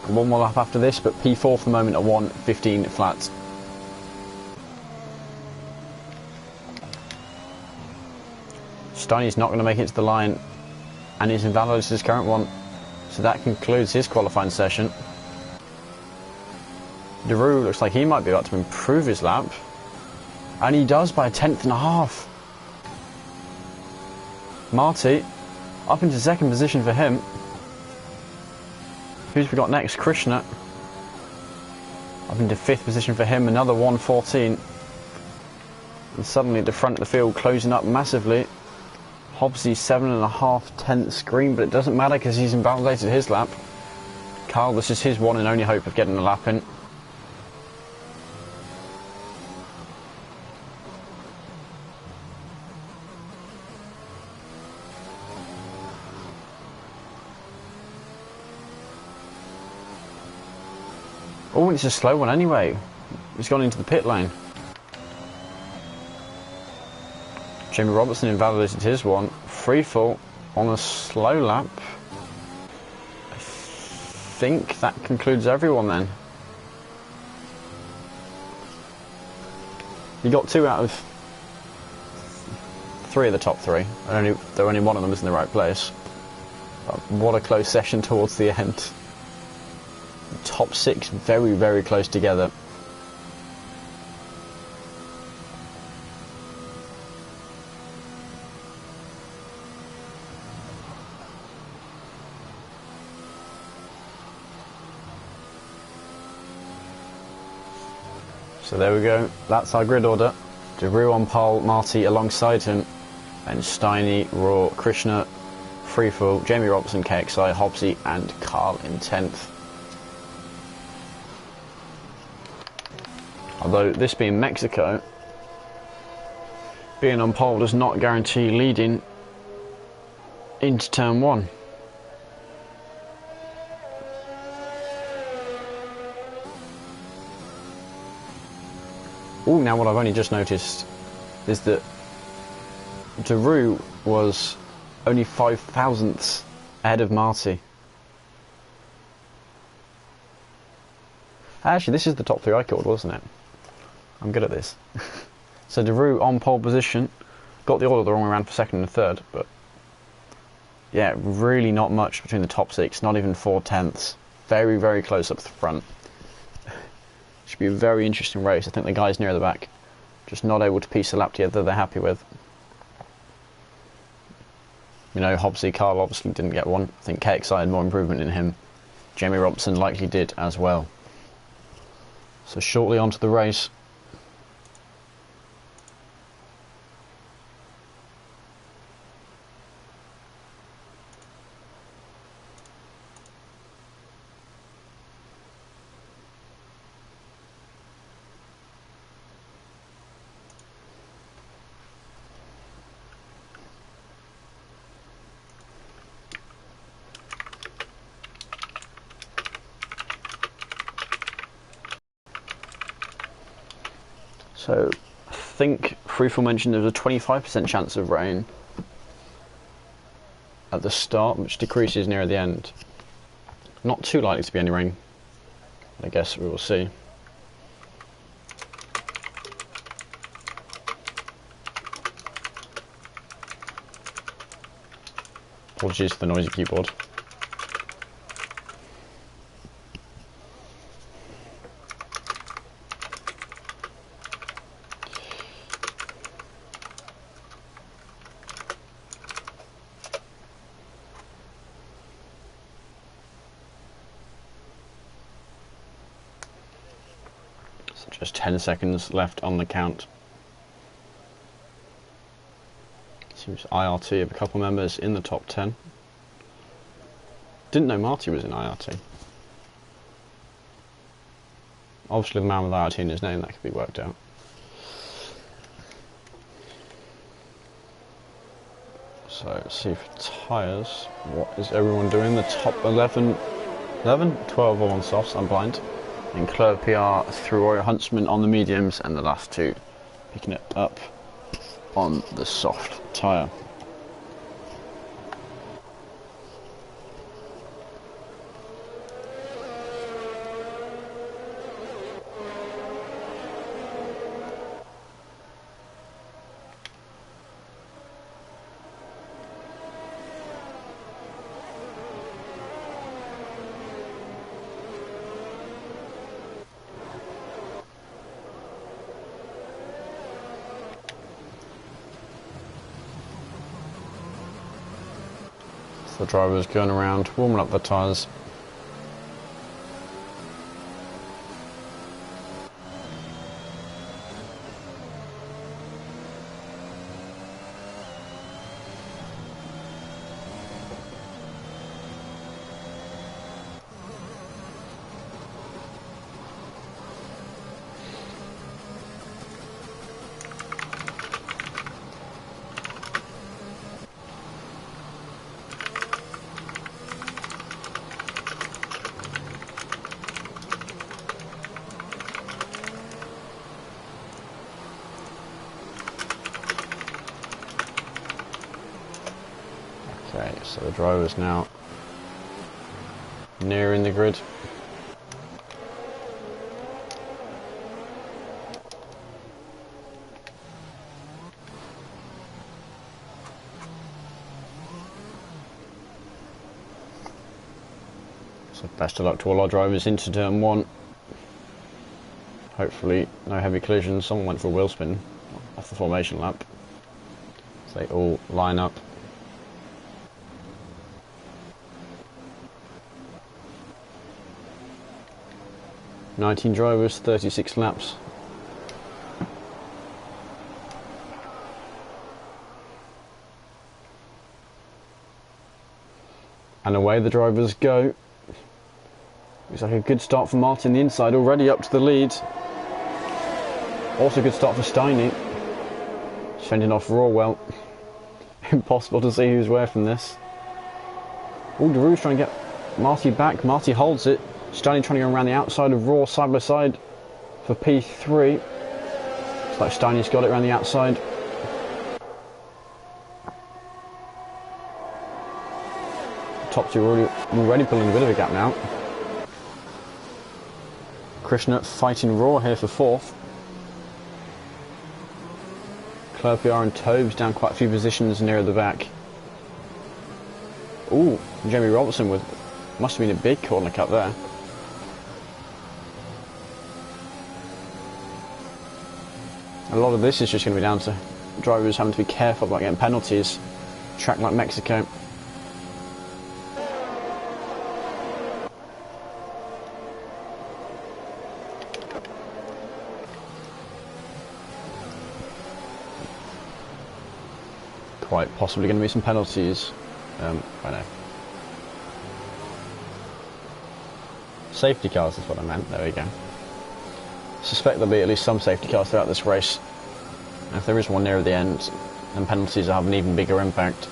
One more lap after this, but P4 for the moment at 1:15 flat. Steiny's not going to make it to the line, and he's invalidated his current one. So that concludes his qualifying session. Daru looks like he might be about to improve his lap. And he does by 1/10.5. Marty up into second position for him. Who's we got next? Krishna. Up into fifth position for him, another 1:14. And suddenly at the front of the field closing up massively. Hobbsy 7.5 green, but it doesn't matter because he's invalidated his lap. Carl, this is his one and only hope of getting a lap in. Oh, it's a slow one anyway. He's gone into the pit lane. Jamie Robertson invalidated his one. Free fall on a slow lap. I think that concludes everyone then. You got 2 out of 3 of the top 3. Though only one of them is in the right place. But what a close session towards the end. The top 6 very, very close together. So there we go, that's our grid order. Daru on pole, Marty alongside him, and Steiny, Raw, Krishna, Freefall, Jamie Robertson, KXI, Hobbsy and Carl in 10th. Although this being Mexico, being on pole does not guarantee leading into turn 1. Oh, now what I've only just noticed is that Daru was only 5 thousandths ahead of Marty. Actually, this is the top 3 I called, wasn't it? I'm good at this. So Daru on pole position, got the order the wrong way around for second and third, but yeah, really not much between the top 6, not even 4 tenths. Very, very close up the front. Should be a very interesting race. I think the guys near the back just not able to piece the lap together they're happy with. You know, Hobbsy Carl obviously didn't get one. I think KXI had more improvement in him. Jamie Robson likely did as well. So shortly onto the race. So, I think Freefall mentioned there was a 25% chance of rain at the start, which decreases near the end. Not too likely to be any rain. I guess we will see. Apologies for the noisy keyboard. Just 10 seconds left on the count. Seems IRT have a couple members in the top 10. Didn't know Marty was in IRT. Obviously the man with IRT in his name, that could be worked out. So let's see for tyres, what is everyone doing? The top 12 all on softs, I'm blind. And Claire PR through Roy Huntsman on the mediums, and the last two picking it up on the soft tyre. The drivers going around warming up the tyres. Okay, so the driver's now nearing the grid. So best of luck to all our drivers into turn one. Hopefully no heavy collisions. Someone went for a wheel spin off the formation lap. So they all line up. "19 drivers, 36 laps. And away the drivers go. Looks like a good start for Martin, the inside, already up to the lead. Also a good start for Steiny. Fending off Rawwell. Impossible to see who's where from this. Oh, DeRue's trying to get Marty back. Marty holds it. Steiny trying to go around the outside of Raw side by side for P3. Looks like Steiny's got it around the outside. Top two already pulling a bit of a gap now. Krishna fighting Raw here for fourth. Claire PR and Tobes down quite a few positions near the back. Ooh, Jamie Robertson with must have been a big corner cut there. A lot of this is just going to be down to drivers having to be careful about getting penalties. Track like Mexico. Quite possibly going to be some penalties. I know. Safety cars is what I meant. There we go. Suspect there'll be at least some safety cars throughout this race. And if there is one near the end, then penalties will have an even bigger impact.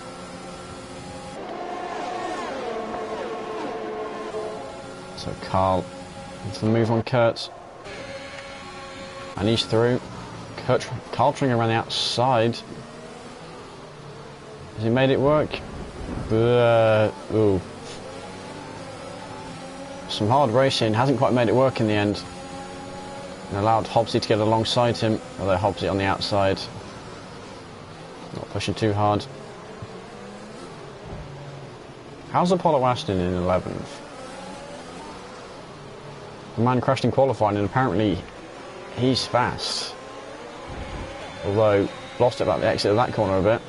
So Carl into the move on Kurt. And he's through. Carl trying around the outside. Has he made it work? Ooh. Some hard racing, hasn't quite made it work in the end. And allowed Hobbsy to get alongside him, although Hobbsy on the outside. Not pushing too hard. How's Apollo Aston in 11th? The man crashed in qualifying and apparently he's fast. Although, lost it about the exit of that corner a bit.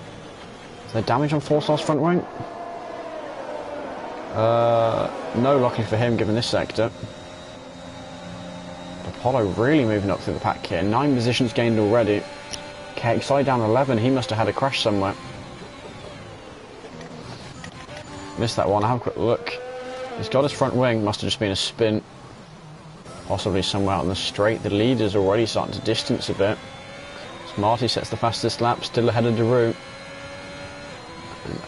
Is there damage on 4-star's front wing? No, luckily for him, given this sector. Apollo really moving up through the pack here. 9 positions gained already. KXI down 11. He must have had a crash somewhere. Missed that one. I'll have a quick look. He's got his front wing. Must have just been a spin. Possibly somewhere out on the straight. The leader's already starting to distance a bit. So Marty sets the fastest lap. Still ahead of Daru.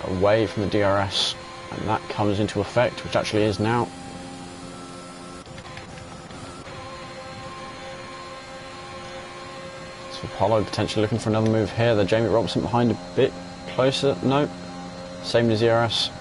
Away from the DRS. And that comes into effect, which actually is now. So Apollo potentially looking for another move here. The Jamie Robson behind a bit closer. No. Same as DRS.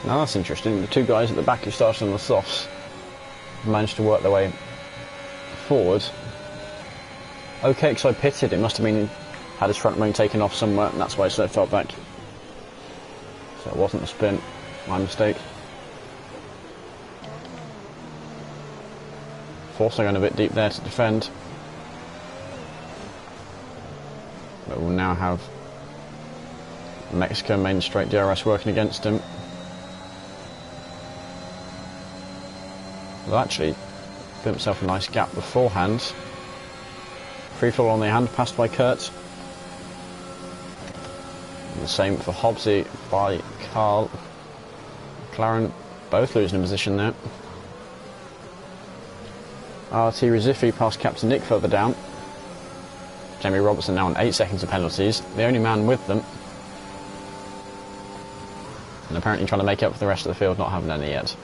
Now that's interesting. The two guys at the back who started on the softs managed to work their way forward. Okay, because I pitted, it must have been had his front wing taken off somewhere, and that's why he sort of fell back. So it wasn't a spin, my mistake. Forcing going a bit deep there to defend. But we'll now have Mexico main straight DRS working against him. Well, actually, built himself a nice gap beforehand. Free fall on the hand, passed by Kurt. And the same for Hobbsy by Carl. McLaren both losing a position there. RT Rizifi past Captain Nick further down. Jamie Robertson now on 8 seconds of penalties, the only man with them. And apparently trying to make up for the rest of the field not having any yet.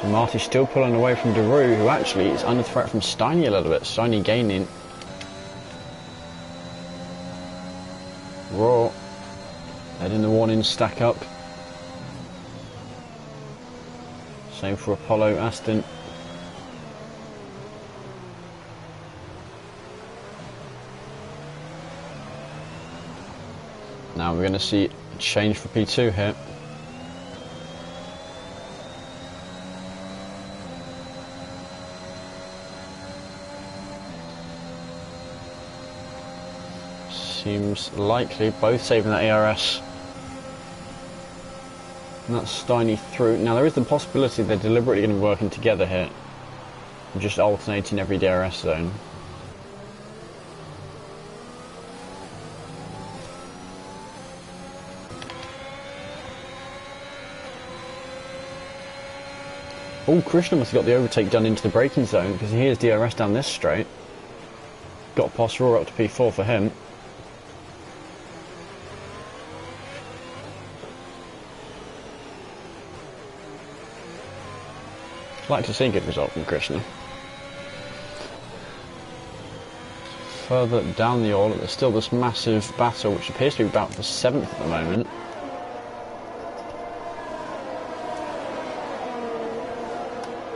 So Marty's still pulling away from Daru, who actually is under threat from Steiny a little bit. Steiny gaining. Raw. Letting the warnings stack up. Same for Apollo Aston. Now we're going to see a change for P2 here. Seems likely, both saving that ARS. And that's Steiny through. Now there is the possibility they're deliberately going to be working together here. Just alternating every DRS zone. Oh, Krishna must have got the overtake done into the braking zone because he hears DRS down this straight. Got past Raw up to P4 for him. I'd like to see a good result from Krishna. Further down the order, there's still this massive battle, which appears to be about for 7th at the moment.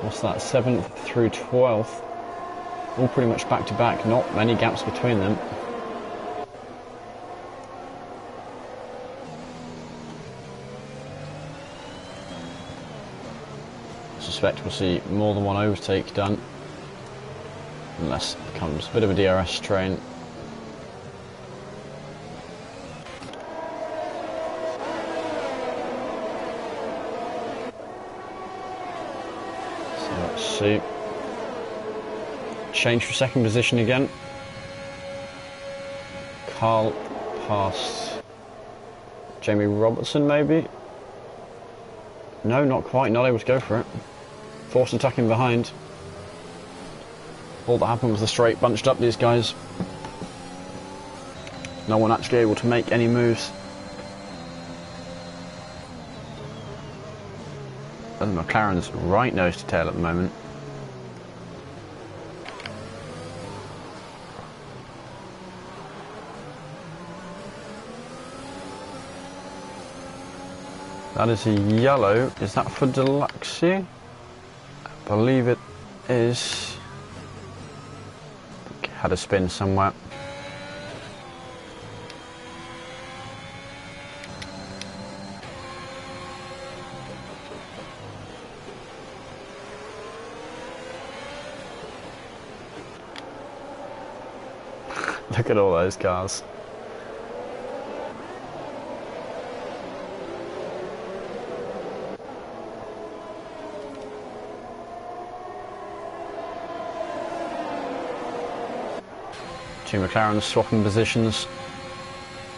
What's that? 7th through 12th. All pretty much back to back, not many gaps between them. I suspect we'll see more than one overtake done, unless it becomes a bit of a DRS train. So let's see. Change for second position again. Carl past Jamie Robertson, maybe? No, not quite, not able to go for it. Forced attacking behind. All that happened was the straight bunched up these guys. No one actually able to make any moves. And McLaren's right nose to tail at the moment. That is a yellow. Is that for Deluxie? I believe it is. Had a spin somewhere. Look at all those cars. Two McLarens swapping positions.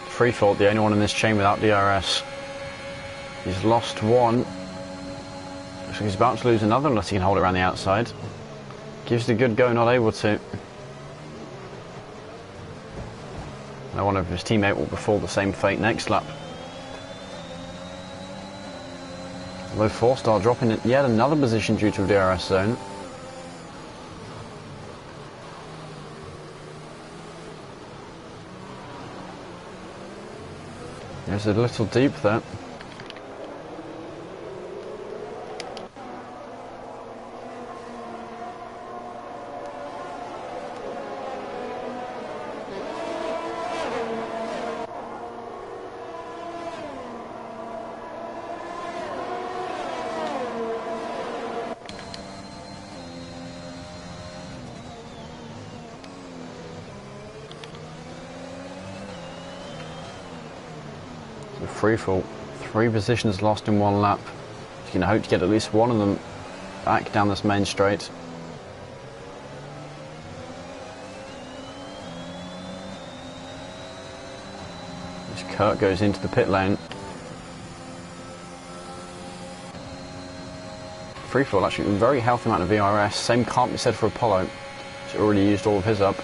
Freefall, the only one in this chain without DRS. He's lost one. Looks like he's about to lose another unless he can hold it around the outside. Gives the good go, not able to. No one of his teammate will befall the same fate next lap. Although 4-star dropping in yet another position due to a DRS zone. It's a little deep there. Free fall. 3 positions lost in 1 lap. You can hope to get at least one of them back down this main straight. As Kurt goes into the pit lane. Free fall actually a very healthy amount of VRS. Same can't be said for Apollo. He's already used all of his up.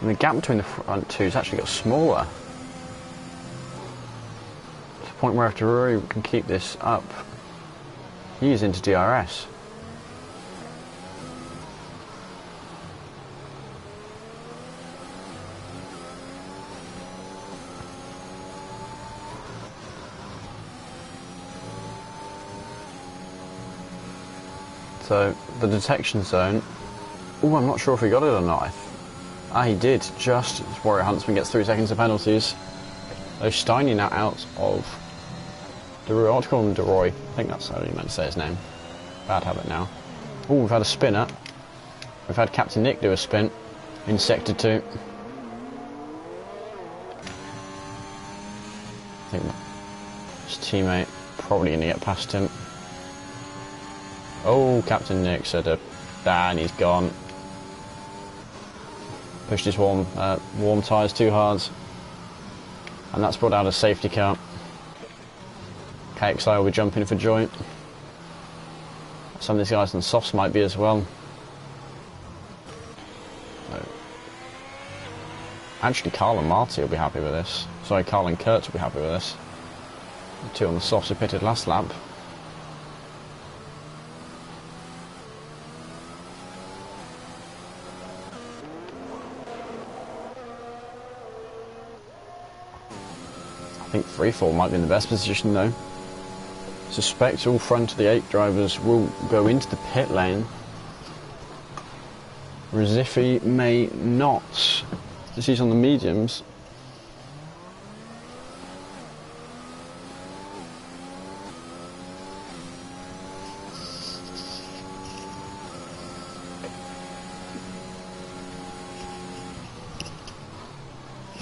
And the gap between the front two has actually got smaller. To the point where if Rory can keep this up, he's into DRS. So, the detection zone. Oh, I'm not sure if he got it or not. He did, just as Warrior Huntsman gets 3 seconds of penalties. Though Steiny now out of DeRoy. I want to call him DeRoy. I think that's how you meant to say his name. Bad habit now. Oh, we've had a spinner. We've had Captain Nick do a spin in Sector 2. I think his teammate probably going to get past him. Oh, Captain Nick said a and he's gone. Pushed his warm tyres too hard, and that's brought out a safety car. KXI will be jumping for joy. Some of these guys on softs might be as well. So, actually, Carl and Marty will be happy with this. Sorry, Carl and Kurt will be happy with this. The 2 on the softs who pitted last lap. think free-fall might be in the best position though. Suspect all front of the 8 drivers will go into the pit lane. Recife may not, as he's on the mediums.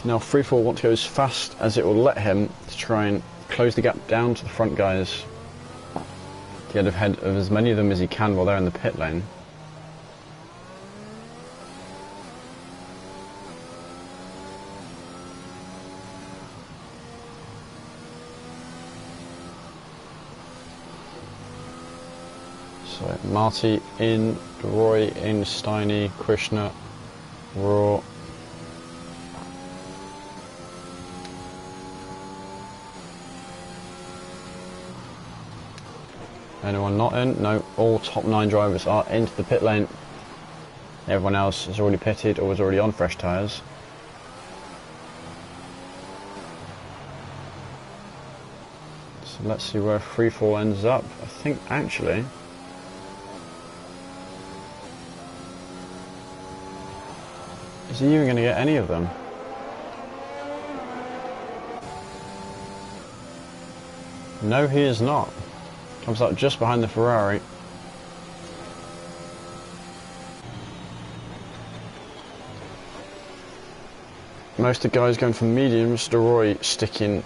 Now freefall wants to go as fast as it will let him to try and close the gap down to the front guys, to get ahead of as many of them as he can while they're in the pit lane. So Marty in, Roy in, Steiny, Krishna, Raw. Anyone not in? No, all top 9 drivers are into the pit lane. Everyone else has already pitted or was already on fresh tyres. So let's see where freefall ends up. I think actually is he even going to get any of them? No, he is not. Comes up just behind the Ferrari. Most of the guys going for mediums, DeRoy sticking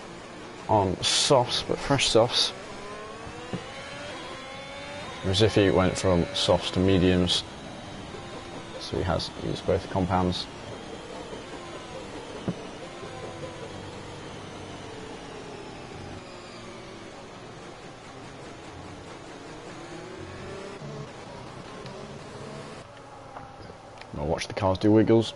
on softs, but fresh softs. Recife went from softs to mediums, so he has used both compounds. I'll watch the cars do wiggles.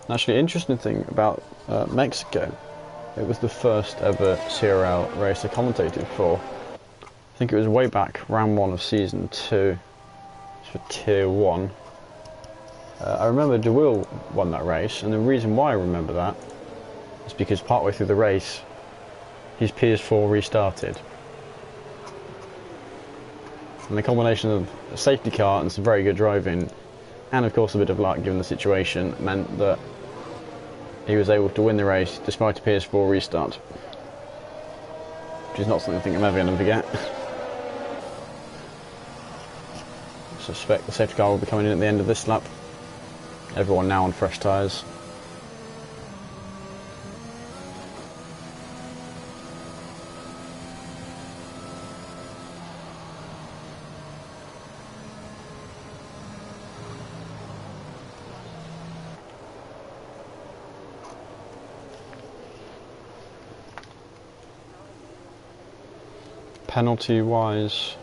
Actually, interesting thing about Mexico, it was the first ever CRL race I commentated for. I think it was way back, round 1 of season 2, for tier 1. I remember De Wil won that race, and the reason why I remember that is because partway through the race his PS4 restarted. And the combination of a safety car and some very good driving, and of course a bit of luck given the situation, meant that he was able to win the race despite a PS4 restart. Which is not something I think I'm ever going to forget. I suspect the safety car will be coming in at the end of this lap. Everyone now on fresh tyres. Penalty wise,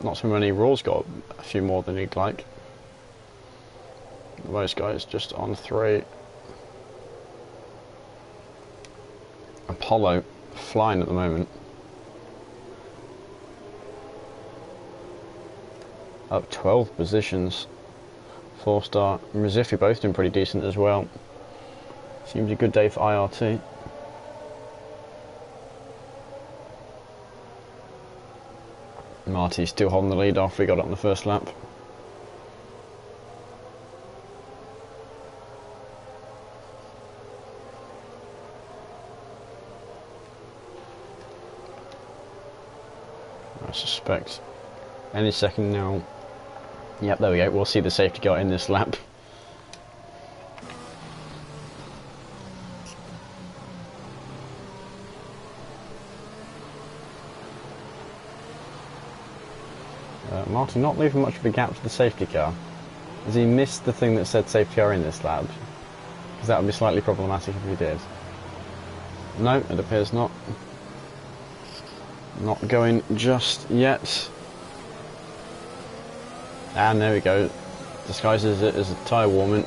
not so many. Raw's got a few more than he'd like. Most guys just on 3. Apollo flying at the moment. Up 12 positions. 4-star and Recife both doing pretty decent as well. Seems a good day for IRT. Marty still holding the lead after he got up on the first lap. I suspect any second now. Yep, there we go. We'll see the safety car in this lap. Martin not leaving much of a gap to the safety car. Has he missed the thing that said safety car in this lap? Because that would be slightly problematic if he did. No, it appears not. Not going just yet. And there we go. Disguises it as a tyre warming.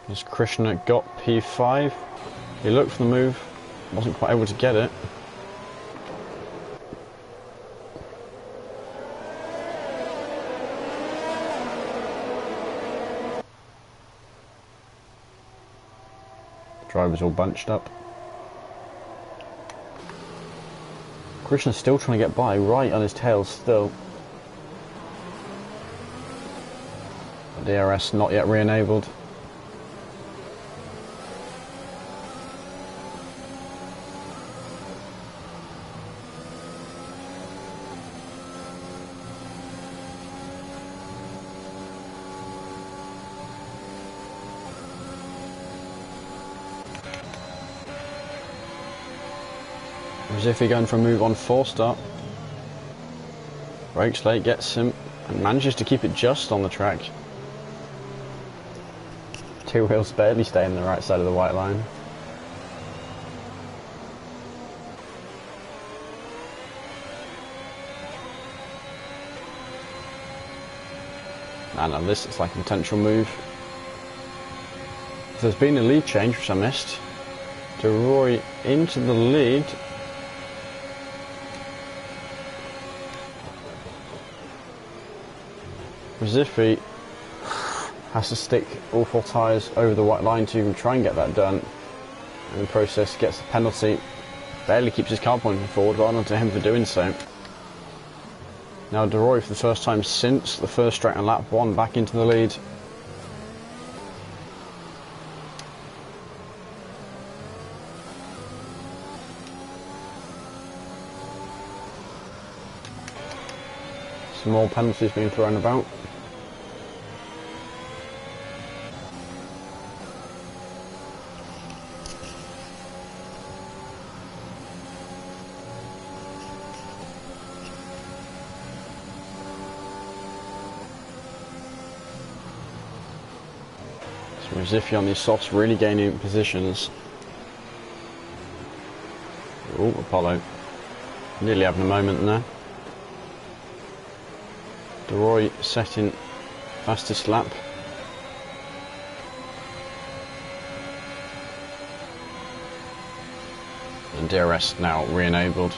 As Krishna got P5, he looked for the move, wasn't quite able to get it. Drivers all bunched up. Krishna's still trying to get by, right on his tail still. DRS not yet re-enabled. As if he's going for a move on 4-start. Brakes late, gets him, and manages to keep it just on the track. Two wheels barely stay on the right side of the white line. And now this looks like a potential move. There's been a lead change, which I missed. Roy into the lead. Ziffi has to stick all 4 tyres over the white line to even try and get that done. And in the process gets the penalty. Barely keeps his car pointing forward, well done to him for doing so. Now DeRoy, for the first time since the first straight on lap 1, back into the lead. Some more penalties being thrown about. Ziffi on these softs really gaining positions. Oh, Apollo nearly having a moment there. DeRoy setting fastest lap. And DRS now re-enabled.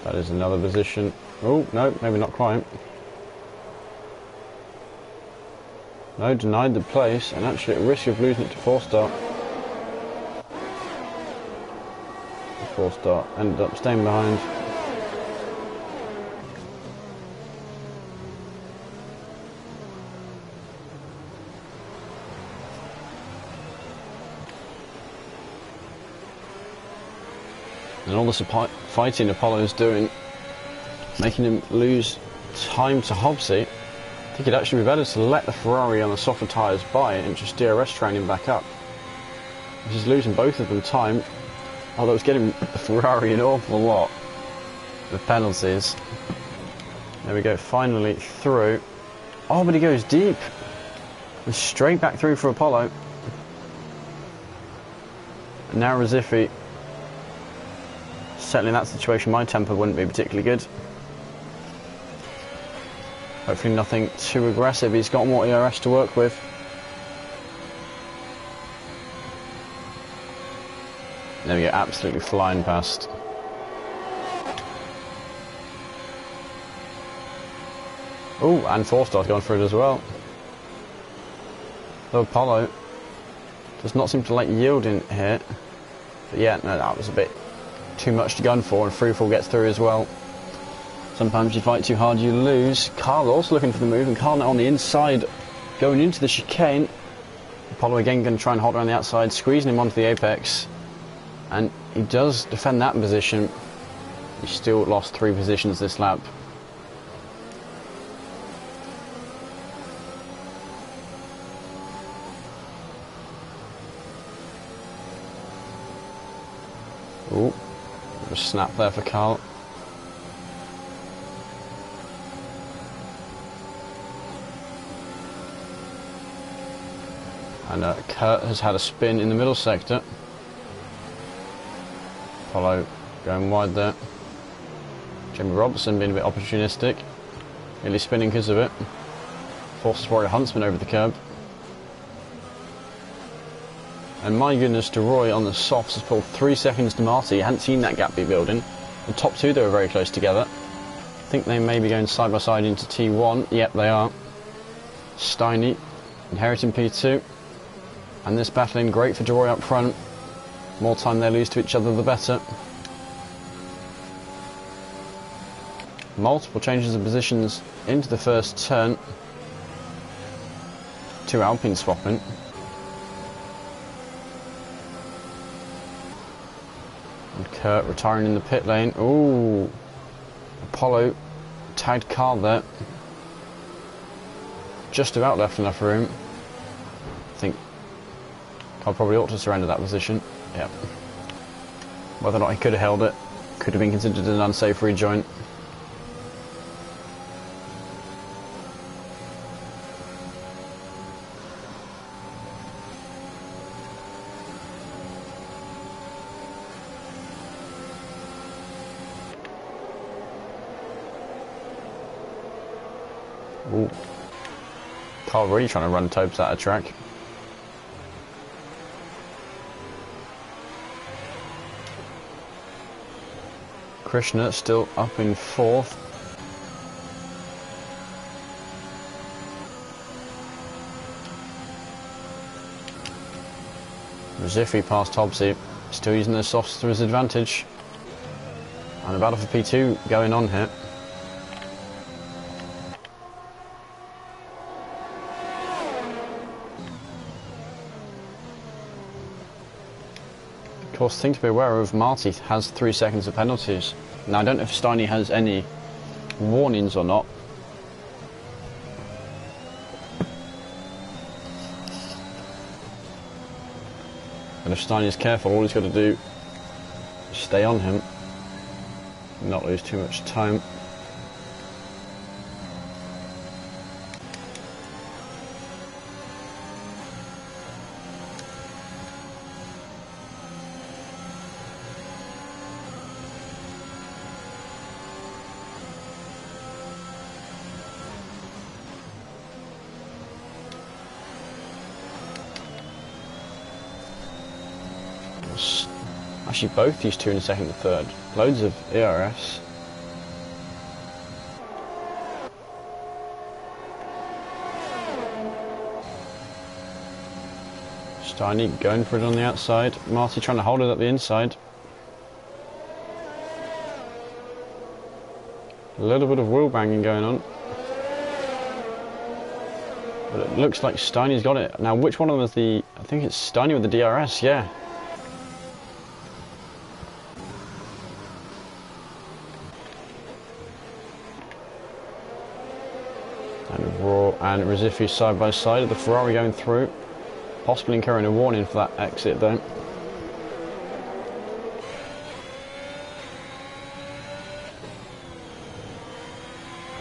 That is another position. Oh, no, maybe not quite. No, denied the place, and actually at risk of losing it to 4-start. 4-start ended up staying behind. And all this fighting Apollo's doing, making him lose time to Hobbsy. I think it'd actually be better to let the Ferrari on the softer tyres by and just DRS train him back up. He's losing both of them time, although it's getting the Ferrari an awful lot of penalties. There we go, finally through. Oh, but he goes deep. And straight back through for Apollo. And now Ziffi settling that situation. My temper wouldn't be particularly good. Hopefully nothing too aggressive. He's got more ERS to work with. There we go, absolutely flying past. Oh, and 4-star's gone for it as well. Though Apollo does not seem to like yielding here. But yeah, no, that was a bit too much to gun for, and free-fall gets through as well. Sometimes you fight too hard, you lose. Carl also looking for the move, and Carl now on the inside, going into the chicane. Apollo again going to try and hold around the outside, squeezing him onto the apex. And he does defend that position. He still lost 3 positions this lap. Ooh, a snap there for Carl. And Kurt has had a spin in the middle sector. Apollo going wide there. Jamie Robertson being a bit opportunistic. Nearly spinning because of it. Forces Warrior Huntsman over the curb. And my goodness, DeRoy on the softs has pulled 3 seconds to Marty. You hadn't seen that gap be building. The top two, they were very close together. I think they may be going side by side into T1. Yep, they are. Steiny inheriting P2. And this battling great for DeRoy up front. More time they lose to each other, the better. Multiple changes of positions into the first turn. 2 Alpine swapping. And Kurt retiring in the pit lane. Ooh, Apollo tagged Carl there. Just about left enough room. I think Carl probably ought to surrender that position. Yep. Whether or not he could have held it, could have been considered an unsafe rejoin. Ooh. Carl really trying to run Topes out of track. Krishna still up in 4th. Ziffy past Hobbsy, still using those softs to his advantage. And the battle for P2 going on here. Of course, thing to be aware of, Marty has 3 seconds of penalties. Now I don't know if Steiny has any warnings or not. But if Steiny is careful, all he's got to do is stay on him, not lose too much time. Actually, both these two in second and third. Loads of ERS. Steiny going for it on the outside. Marty trying to hold it at the inside. A little bit of wheel banging going on. But it looks like Steiny's got it. Now, which one of them is the... I think it's Steiny with the DRS, yeah. And Resifi side by side, the Ferrari going through, possibly incurring a warning for that exit though.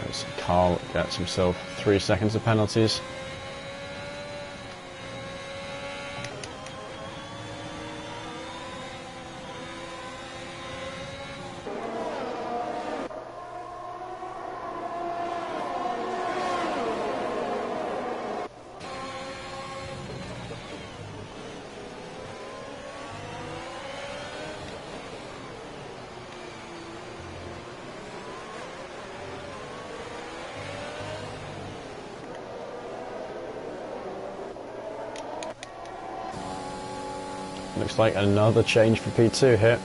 As Carl gets himself 3 seconds of penalties. Looks like another change for P2 here.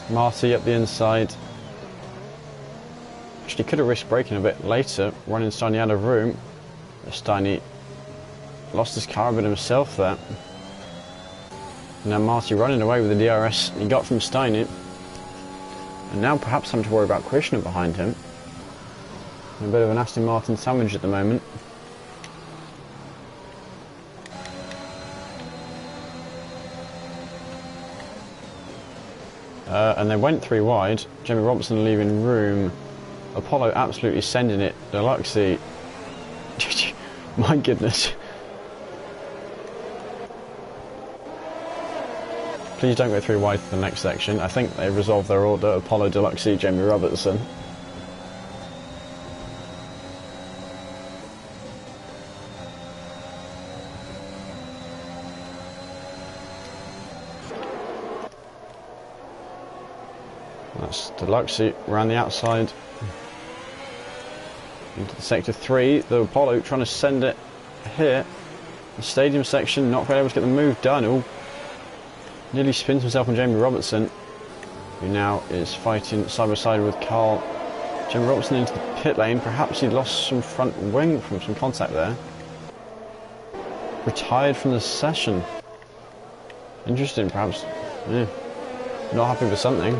Marty up the inside. Actually could have risked braking a bit later, running Steiny out of room. Steiny lost his car a bit himself there. Now Marty running away with the DRS he got from Steiny. And now perhaps having to worry about Krishna behind him. A bit of an Aston Martin sandwich at the moment. And they went 3 wide. Jamie Robertson leaving room. Apollo absolutely sending it. Deluxey. My goodness. Please don't go through wide to the next section. I think they resolved their order. Apollo Deluxe, Jamie Robertson. That's Deluxe around the outside. Into the sector 3. The Apollo trying to send it here. The stadium section, not quite able to get the move done. Ooh. Nearly spins himself on Jamie Robertson, who now is fighting side by side with Carl. Jamie Robertson into the pit lane. Perhaps he lost some front wing from some contact there. Retired from the session. Interesting, perhaps. Yeah. Not happy with something.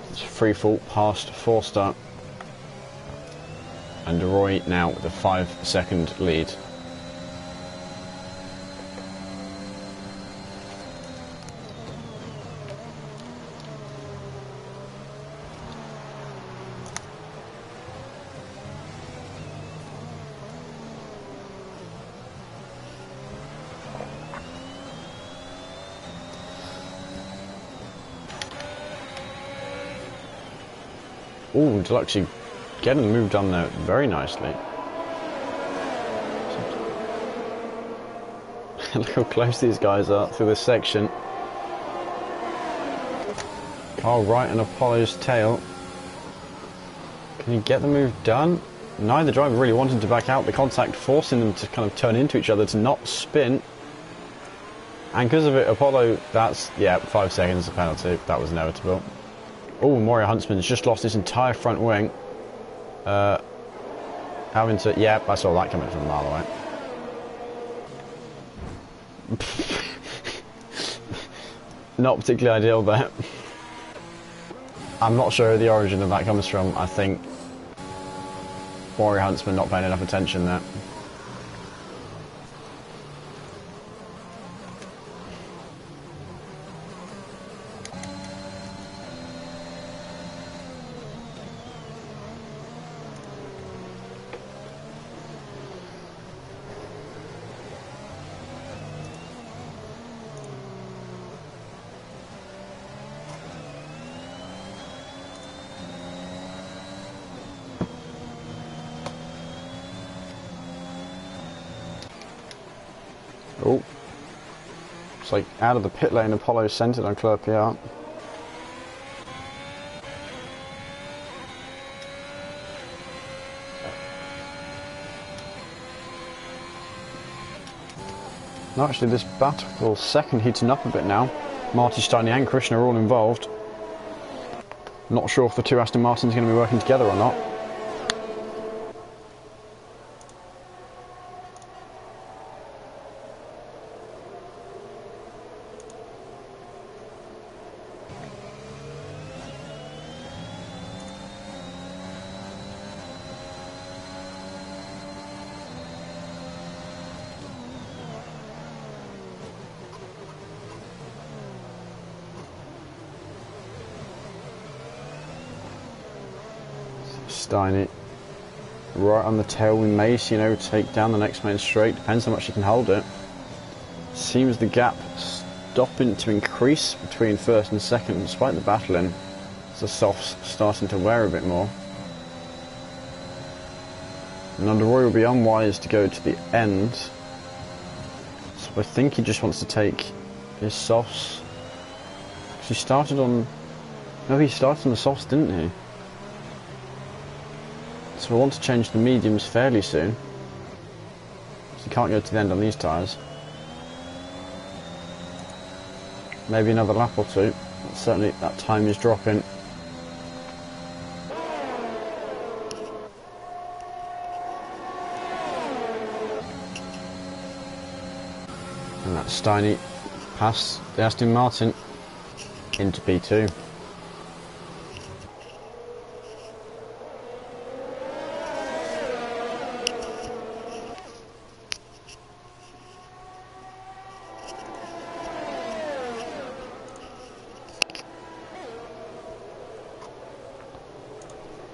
It's free fall past 4-star. And Roy now with a 5-second lead. Ooh, Deluxe getting the move done there very nicely. Look how close these guys are through this section. Carl right on Apollo's tail. Can he get the move done? Neither driver really wanted to back out. The contact forcing them to kind of turn into each other to not spin. And because of it, Apollo, that's, yeah, 5 seconds of penalty. That was inevitable. Oh, Mario Huntsman's just lost his entire front wing. Having to, yeah, I saw that coming from a mile away. Not particularly ideal there. I'm not sure the origin of that comes from. I think Mario Huntsman not paying enough attention there. Oh, it's like out of the pit lane. Apollo centered on Claire PR. No, actually, this battle second heating up a bit now. Marty Steiny and Krishna are all involved. Not sure if the two Aston Martins are going to be working together or not. Steiny right on the tail. We may see an overtake down the next main straight. Depends how much he can hold it. Seems the gap stopping to increase between first and second despite the battling. The softs starting to wear a bit more. And under Roy will be unwise to go to the end. So I think he just wants to take his softs. Because he started on... No, he started on the softs, didn't he? So I want to change the mediums fairly soon. So you can't go to the end on these tyres. Maybe another lap or two. But certainly that time is dropping. And that's Steiny past the Aston Martin into P2.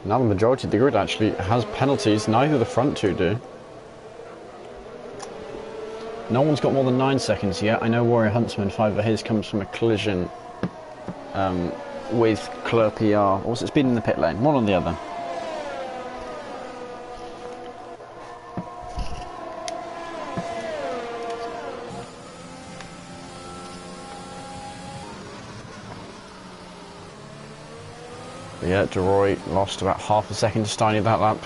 Now the majority of the grid actually has penalties, neither of the front two do. No one's got more than 9 seconds yet. I know Warrior Huntsman 5 of his comes from a collision with Club PR. Or was it speed in the pit lane? One or the other. But yeah, DeRoy lost about half a second to Steiny that lap.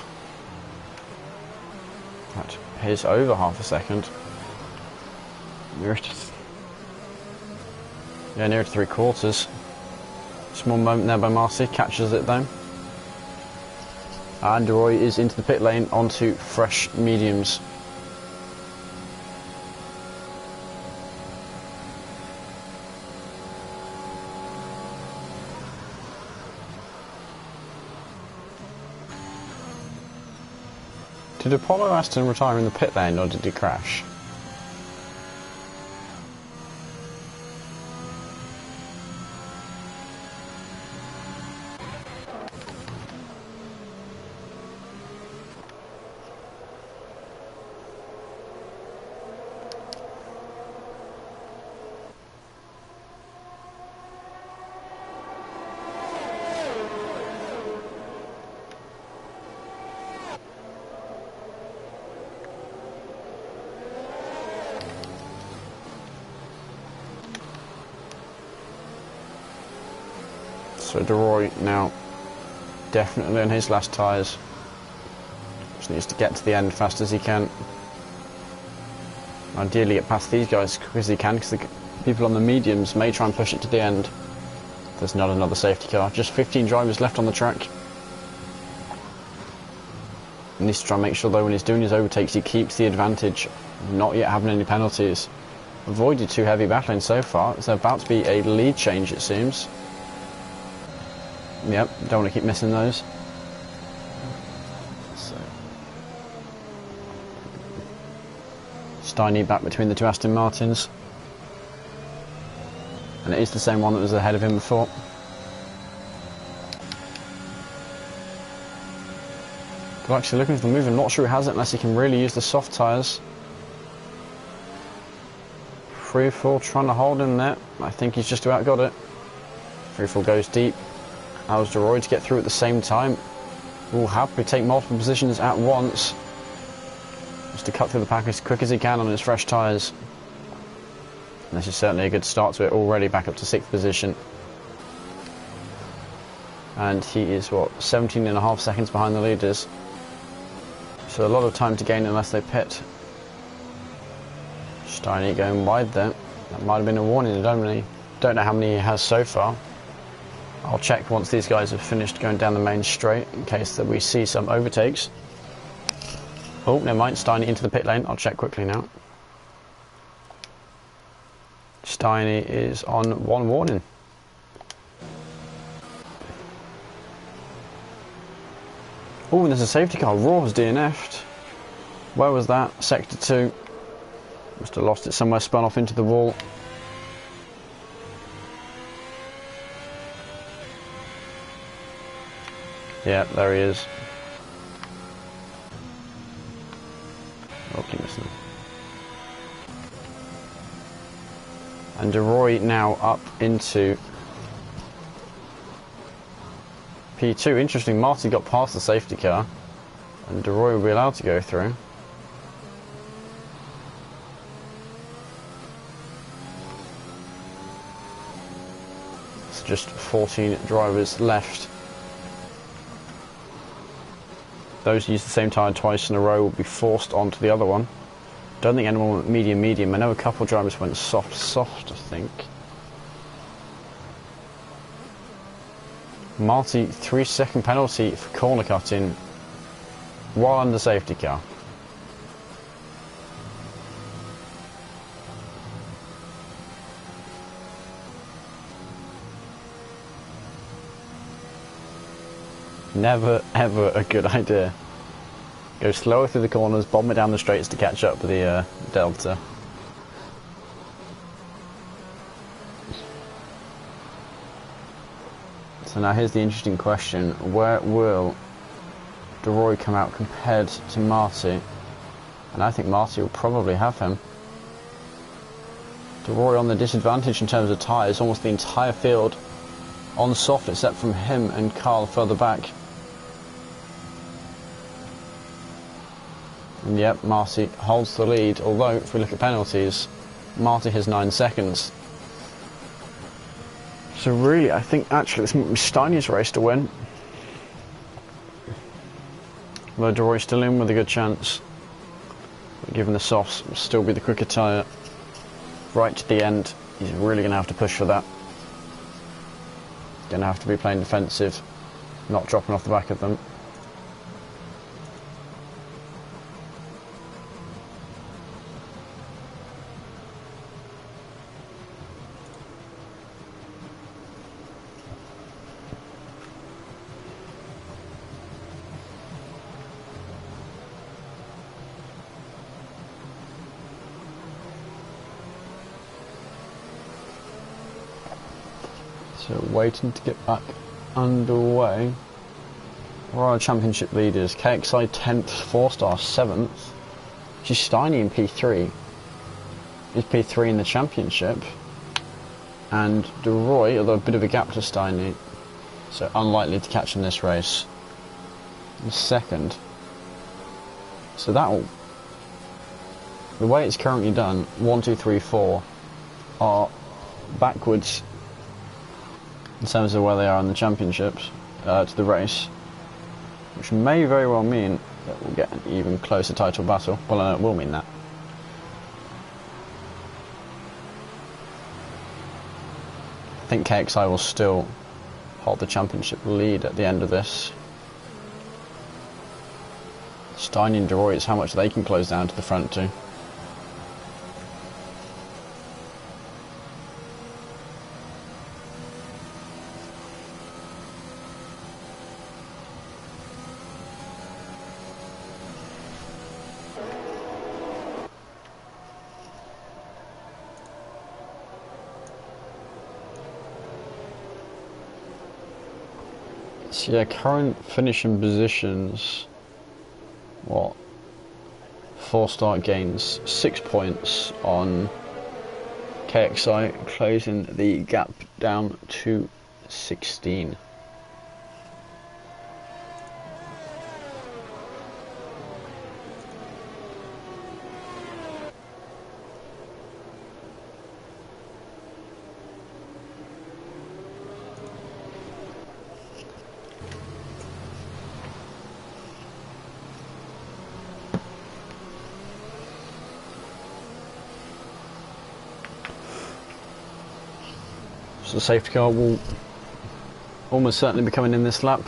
That is over half a second. Near to 3/4. Small moment there by Marcy, catches it though. And DeRoy is into the pit lane onto fresh mediums. Did Apollo Aston retire in the pit lane or did he crash? So DeRoy now definitely on his last tyres. Just needs to get to the end fast as he can. Ideally get past these guys as quick as he can, because the people on the mediums may try and push it to the end. There's not another safety car. Just 15 drivers left on the track. He needs to try and make sure though when he's doing his overtakes he keeps the advantage, not yet having any penalties. Avoided 2 heavy battling so far. It's about to be a lead change it seems. Yep, don't want to keep missing those. So, Steiny back between the 2 Aston Martins. And it is the same one that was ahead of him before. But actually looking for the move, I'm not sure he has it unless he can really use the soft tyres. 3-4 trying to hold him there. I think he's just about got it. 3-4 goes deep. Allows DeRoy to get through at the same time. Will happily take multiple positions at once. Just to cut through the pack as quick as he can on his fresh tyres. And this is certainly a good start to it, already back up to 6th position. And he is, what, 17.5 seconds behind the leaders. So a lot of time to gain unless they pit. Steiny going wide there. That might have been a warning, I don't know how many he has so far. I'll check once these guys have finished going down the main straight in case that we see some overtakes. Oh, never mind, Steiny into the pit lane. I'll check quickly now. Steiny is on 1 warning. Oh, and there's a safety car. Raw has DNF'd. Where was that? Sector 2. Must have lost it somewhere, spun off into the wall. Yeah, there he is. Oh, keep missing him. And DeRoy now up into P2. Interesting, Marty got past the safety car and DeRoy will be allowed to go through. It's just 14 drivers left. Those who use the same tyre twice in a row will be forced onto the other one. Don't think anyone went medium. I know a couple of drivers went soft, I think. Marty, 3-second penalty for corner cutting while under safety car. Never ever a good idea. Go slower through the corners, bomb it down the straights to catch up with the delta. So now here's the interesting question. Where will DeRoy come out compared to Marty? And I think Marty will probably have him. Roy on the disadvantage in terms of tyres, almost the entire field on soft except from him and Carl further back. And yep, Marty holds the lead, although if we look at penalties, Marty has 9 seconds. So really, I think actually this might be Steiny's race to win. Although De Roy's still in with a good chance. But given the softs, will still be the quicker tyre. Right to the end, he's really going to have to push for that. Going to have to be playing defensive, not dropping off the back of them. So waiting to get back underway. Royal Championship leaders, KXI 10th, 4-star 7th. She's Steiny in P3. He's P3 in the championship. And De Roy, although a bit of a gap to Steiny, so unlikely to catch in this race. In second. So that'll... The way it's currently done, 1, 2, 3, 4 are backwards in terms of where they are in the championships, to the race, which may very well mean that we'll get an even closer title battle. Well, it will mean that. I think KXI will still hold the championship lead at the end of this. Steiny and De Roy, it's how much they can close down to the front to. So yeah, current finishing positions, what, 4-star gains, 6 points on KXI, closing the gap down to 16. So the safety car will almost certainly be coming in this lap.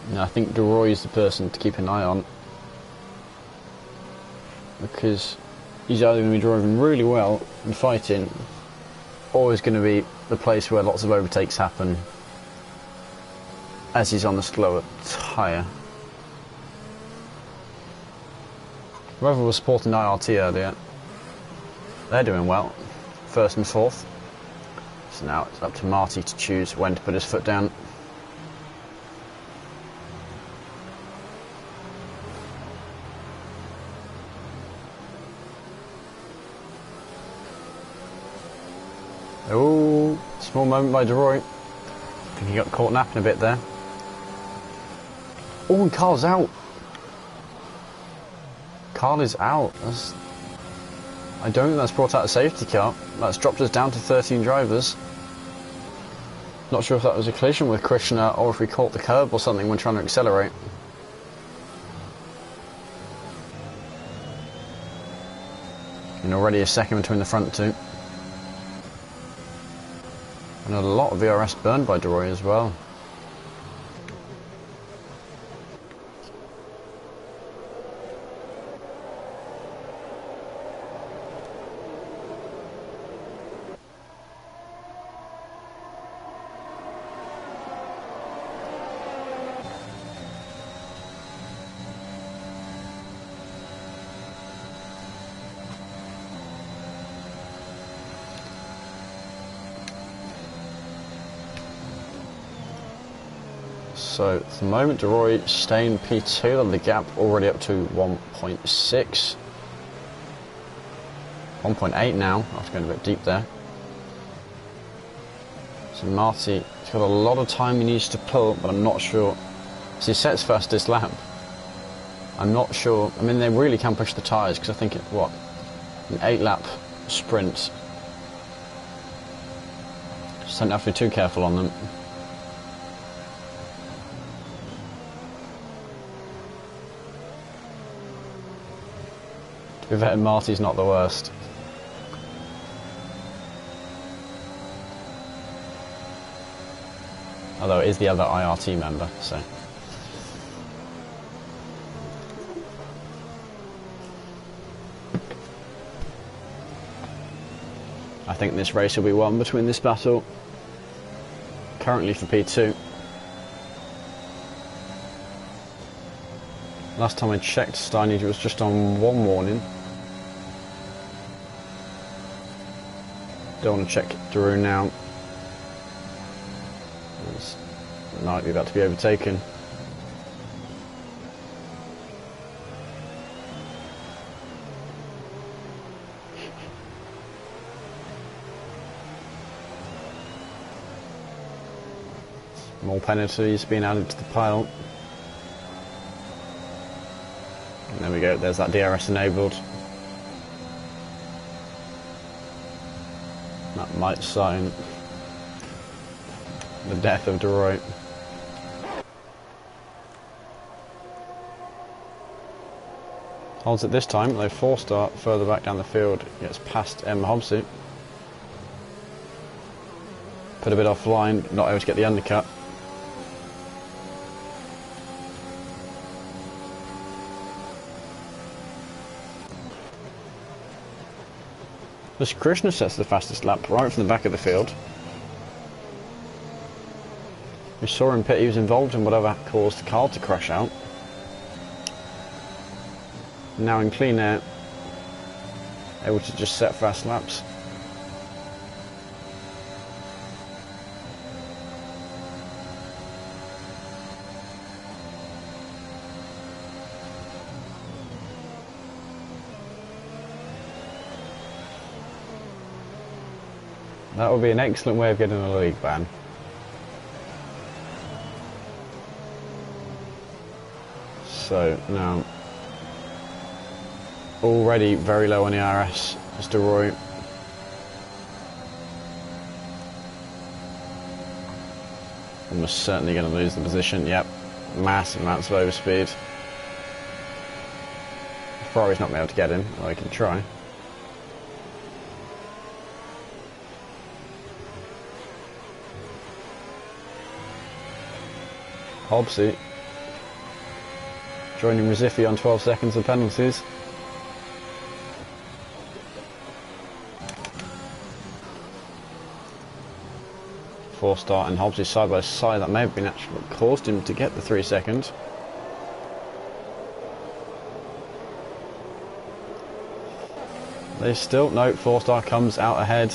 And I think De Roy is the person to keep an eye on, because he's either going to be driving really well and fighting, or he's going to be the place where lots of overtakes happen as he's on the slower tyre. Whoever was sporting IRT earlier, they're doing well, 1st and 4th. So now it's up to Marty to choose when to put his foot down. Oh, small moment by De Roy. I think he got caught napping a bit there. Oh, and Carl's out. Carl is out. I don't think that's brought out a safety car. That's dropped us down to 13 drivers. Not sure if that was a collision with Krishna or if we caught the curb or something when trying to accelerate. And already a second between the front two. And a lot of VRS burned by De Roy as well. So at the moment, DeRoy staying P2, and the gap already up to 1.6. 1.8 now, after going a bit deep there. So Marty, he's got a lot of time he needs to pull, but I'm not sure. So he sets fastest lap. I'm not sure. I mean, they really can push the tyres, because I think it's, what, an 8-lap sprint. Just don't have to be too careful on them. To be fair, Marty's not the worst. Although it is the other IRT member, so. I think this race will be won between this battle. Currently for P2. Last time I checked, Steinage was just on 1 warning. Don't want to check Daru now. Might be about to be overtaken. More penalties being added to the pile. And there we go, there's that DRS enabled. That might sign the death of DeRoy. Holds it this time, though 4-star further back down the field, gets past M. Hobbsy. Put a bit offline, not able to get the undercut. This Krishna sets the fastest lap right from the back of the field. We saw him pit, he was involved in whatever caused the car to crash out. Now in clean air, able to just set fast laps. That would be an excellent way of getting a league ban. So now, already very low on the RS is DeRoy. Almost certainly going to lose the position. Yep, massive amounts of overspeed. Ferrari's not going to be able to get him, although he can try. Hobbsy joining Rizzifi on 12 seconds of penalties. Four-star and Hobbsy side by side. That may have been actually what caused him to get the 3 seconds. They still, no, Four-star comes out ahead.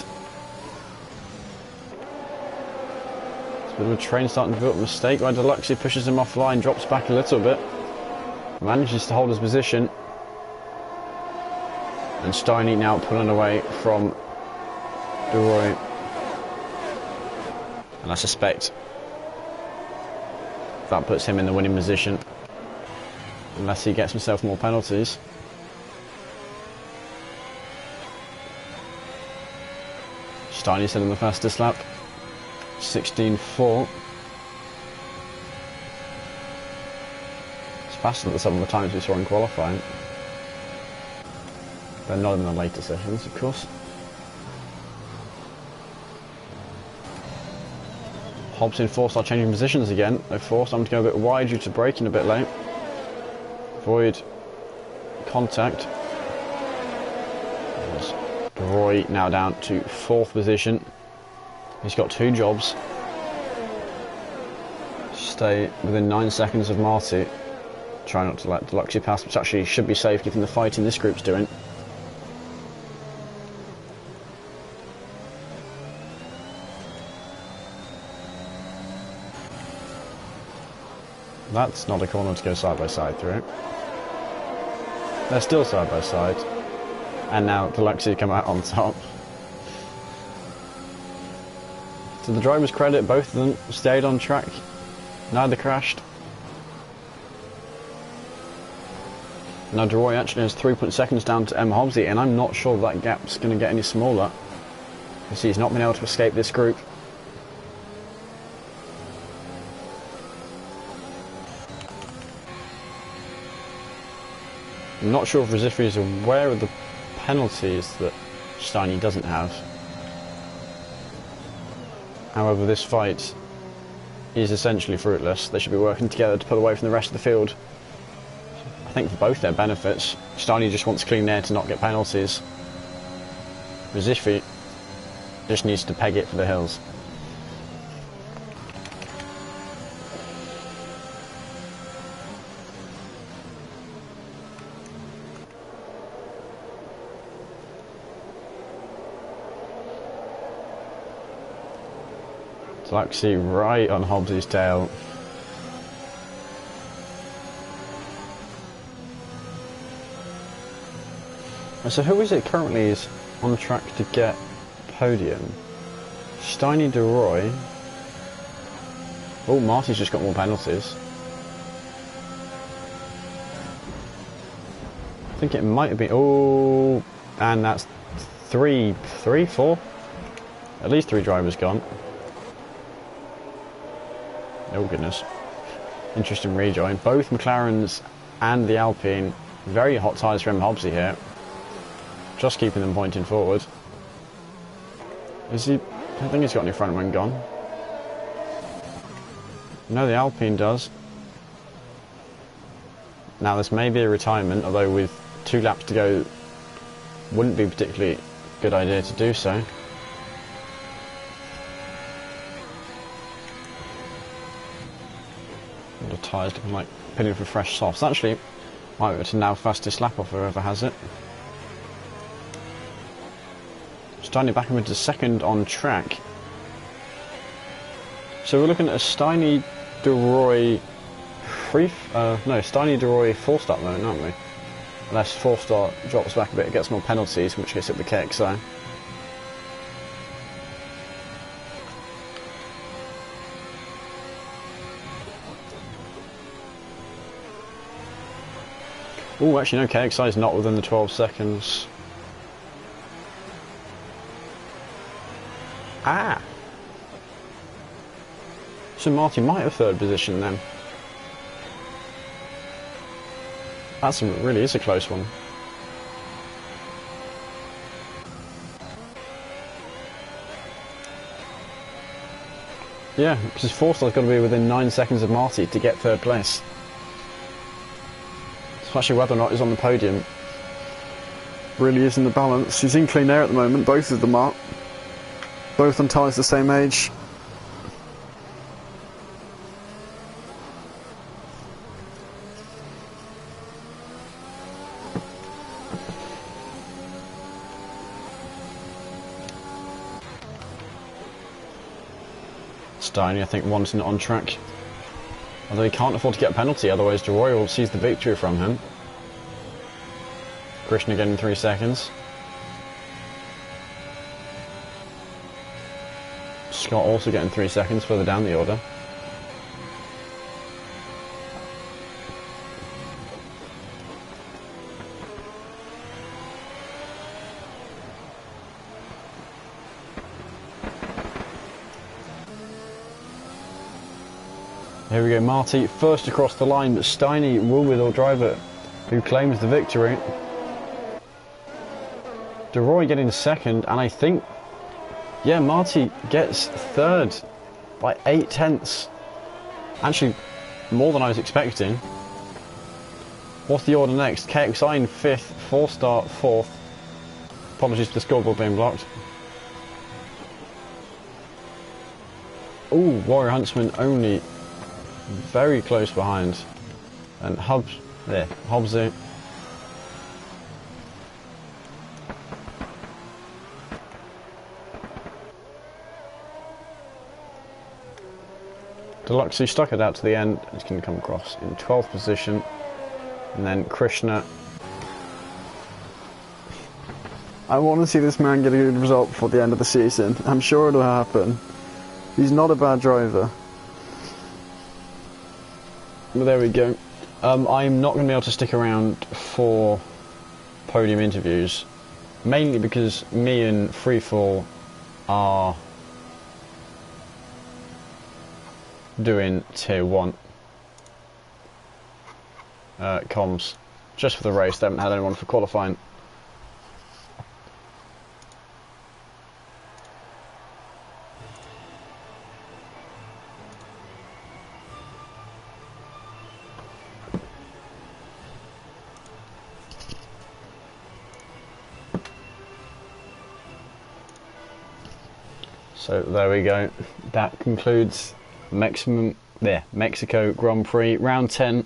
It's a bit of a train starting to build up. Mistake by Deluxe. He pushes him offline, drops back a little bit. Manages to hold his position. And Steiny now pulling away from DeRoy. And I suspect that puts him in the winning position. Unless he gets himself more penalties. Steiny still in the fastest lap. 16.4. It's faster than some of the times we saw in qualifying. But not in the later sessions, of course. Hobbs in Four-star changing positions again. They're forced him to go a bit wide due to braking a bit late. Avoid contact. Roy now down to 4th position. He's got 2 jobs. Stay within 9 seconds of Marty. Try not to let Deluxe pass, which actually should be safe given the fighting this group's doing. That's not a corner to go side by side through. They're still side by side. And now Deluxe come out on top. To the driver's credit, both of them stayed on track. Neither crashed. Now DeRoy actually has 3 seconds down to M. Hobbsy, and I'm not sure that gap's going to get any smaller. You see, he's not been able to escape this group. I'm not sure if Resifi is aware of the penalties that Steiny doesn't have. However, this fight is essentially fruitless. They should be working together to pull away from the rest of the field. I think for both their benefits. Steiny just wants clean air to not get penalties. Resifi just needs to peg it for the hills. Deluxe right on Hobbsy's tail. So who is it currently is on track to get podium? Steiny, DeRoy. Oh, Marty's just got more penalties. I think it might have been... Oh, and that's four? At least 3 drivers gone. Oh goodness. Interesting rejoin. Both McLarens and the Alpine. Very hot tyres for M. Hobbsy here. Just keeping them pointing forward. Is he... I don't think he's got any front wing gone. No, the Alpine does. Now this may be a retirement, although with 2 laps to go, wouldn't be a particularly good idea to do so. The tyres looking like pinning for fresh softs. Actually, might be to now fastest lap off whoever has it. Steiny back into second on track. So we're looking at a Steiny, DeRoy Steiny, DeRoy 4-start moment, aren't we? Unless 4-star drops back a bit, it gets more penalties, in which case it'll be KXI. Oh, actually no, KXI is not within the 12 seconds. Ah! So Marty might have 3rd position then. That really is a close one. Yeah, because 4-star's got to be within 9 seconds of Marty to get 3rd place. Especially whether or not he's on the podium. Really is in the balance. He's in clean air at the moment, both of them are. Both on tyres the same age. Steiny, I think, wanting it on track. Although he can't afford to get a penalty, otherwise DeRoy will seize the victory from him. Krishna getting 3 seconds. Scott also getting 3 seconds further down the order. Here we go, Marty first across the line, but Steiny will be the driver who claims the victory. DeRoy getting 2nd, and I think, yeah, Marty gets 3rd by 8 tenths. Actually, more than I was expecting. What's the order next? KXI in 5th, 4-star 4th. Apologies for the scoreboard being blocked. Ooh, Warrior Huntsman only very close behind. And Hobbsy. Deluxe stuck it out to the end. He's going to come across in 12th position. And then Krishna. I want to see this man get a good result before the end of the season. I'm sure it'll happen. He's not a bad driver. But there we go. I'm not going to be able to stick around for podium interviews. Mainly because me and Freefall are doing tier 1 comms just for the race. They haven't had anyone for qualifying. So there we go. That concludes Mexico Grand Prix round 10.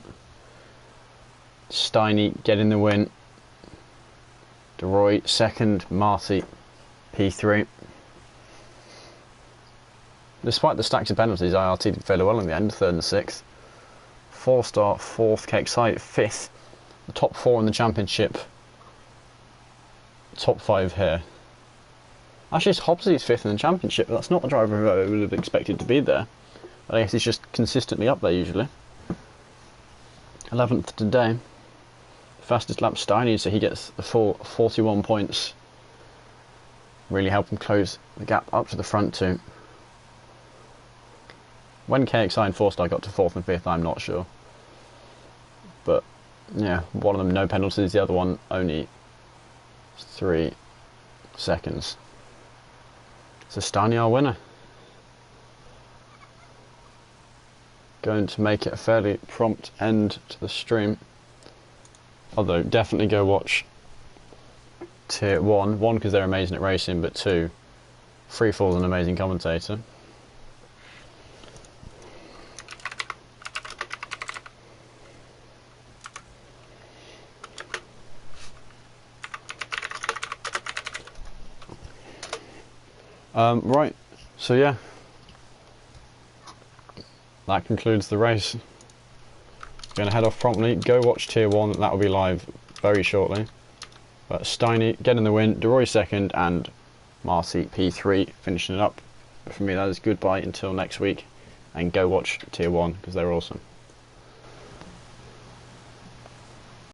Steiny getting the win. DeRoy second. Marty P3. Despite the stacks of penalties, IRT did fairly well in the end. 3rd and 6th. 4-star 4th. KXI 5th. The top 4 in the championship. Top 5 here. Actually, it's Hobbsy's 5th in the championship, but that's not the driver I would have expected to be there. But I guess he's just consistently up there usually. 11th today. Fastest lap Steiny, so he gets the full 41 points. Really help him close the gap up to the front too. When KXI and 4-star got to 4th and 5th, I'm not sure. But yeah, one of them no penalties, the other one only 3 seconds. So Steiny our winner. Going to make it a fairly prompt end to the stream. Although definitely go watch tier 1. 1 because they're amazing at racing, but 2, Freefall's an amazing commentator. Right, so yeah, that concludes the race. Going to head off promptly, go watch tier 1, that will be live very shortly. But Steiny getting the win, DeRoy second, and Marcy P3 finishing it up. But for me that is goodbye until next week, and go watch tier 1 because they're awesome.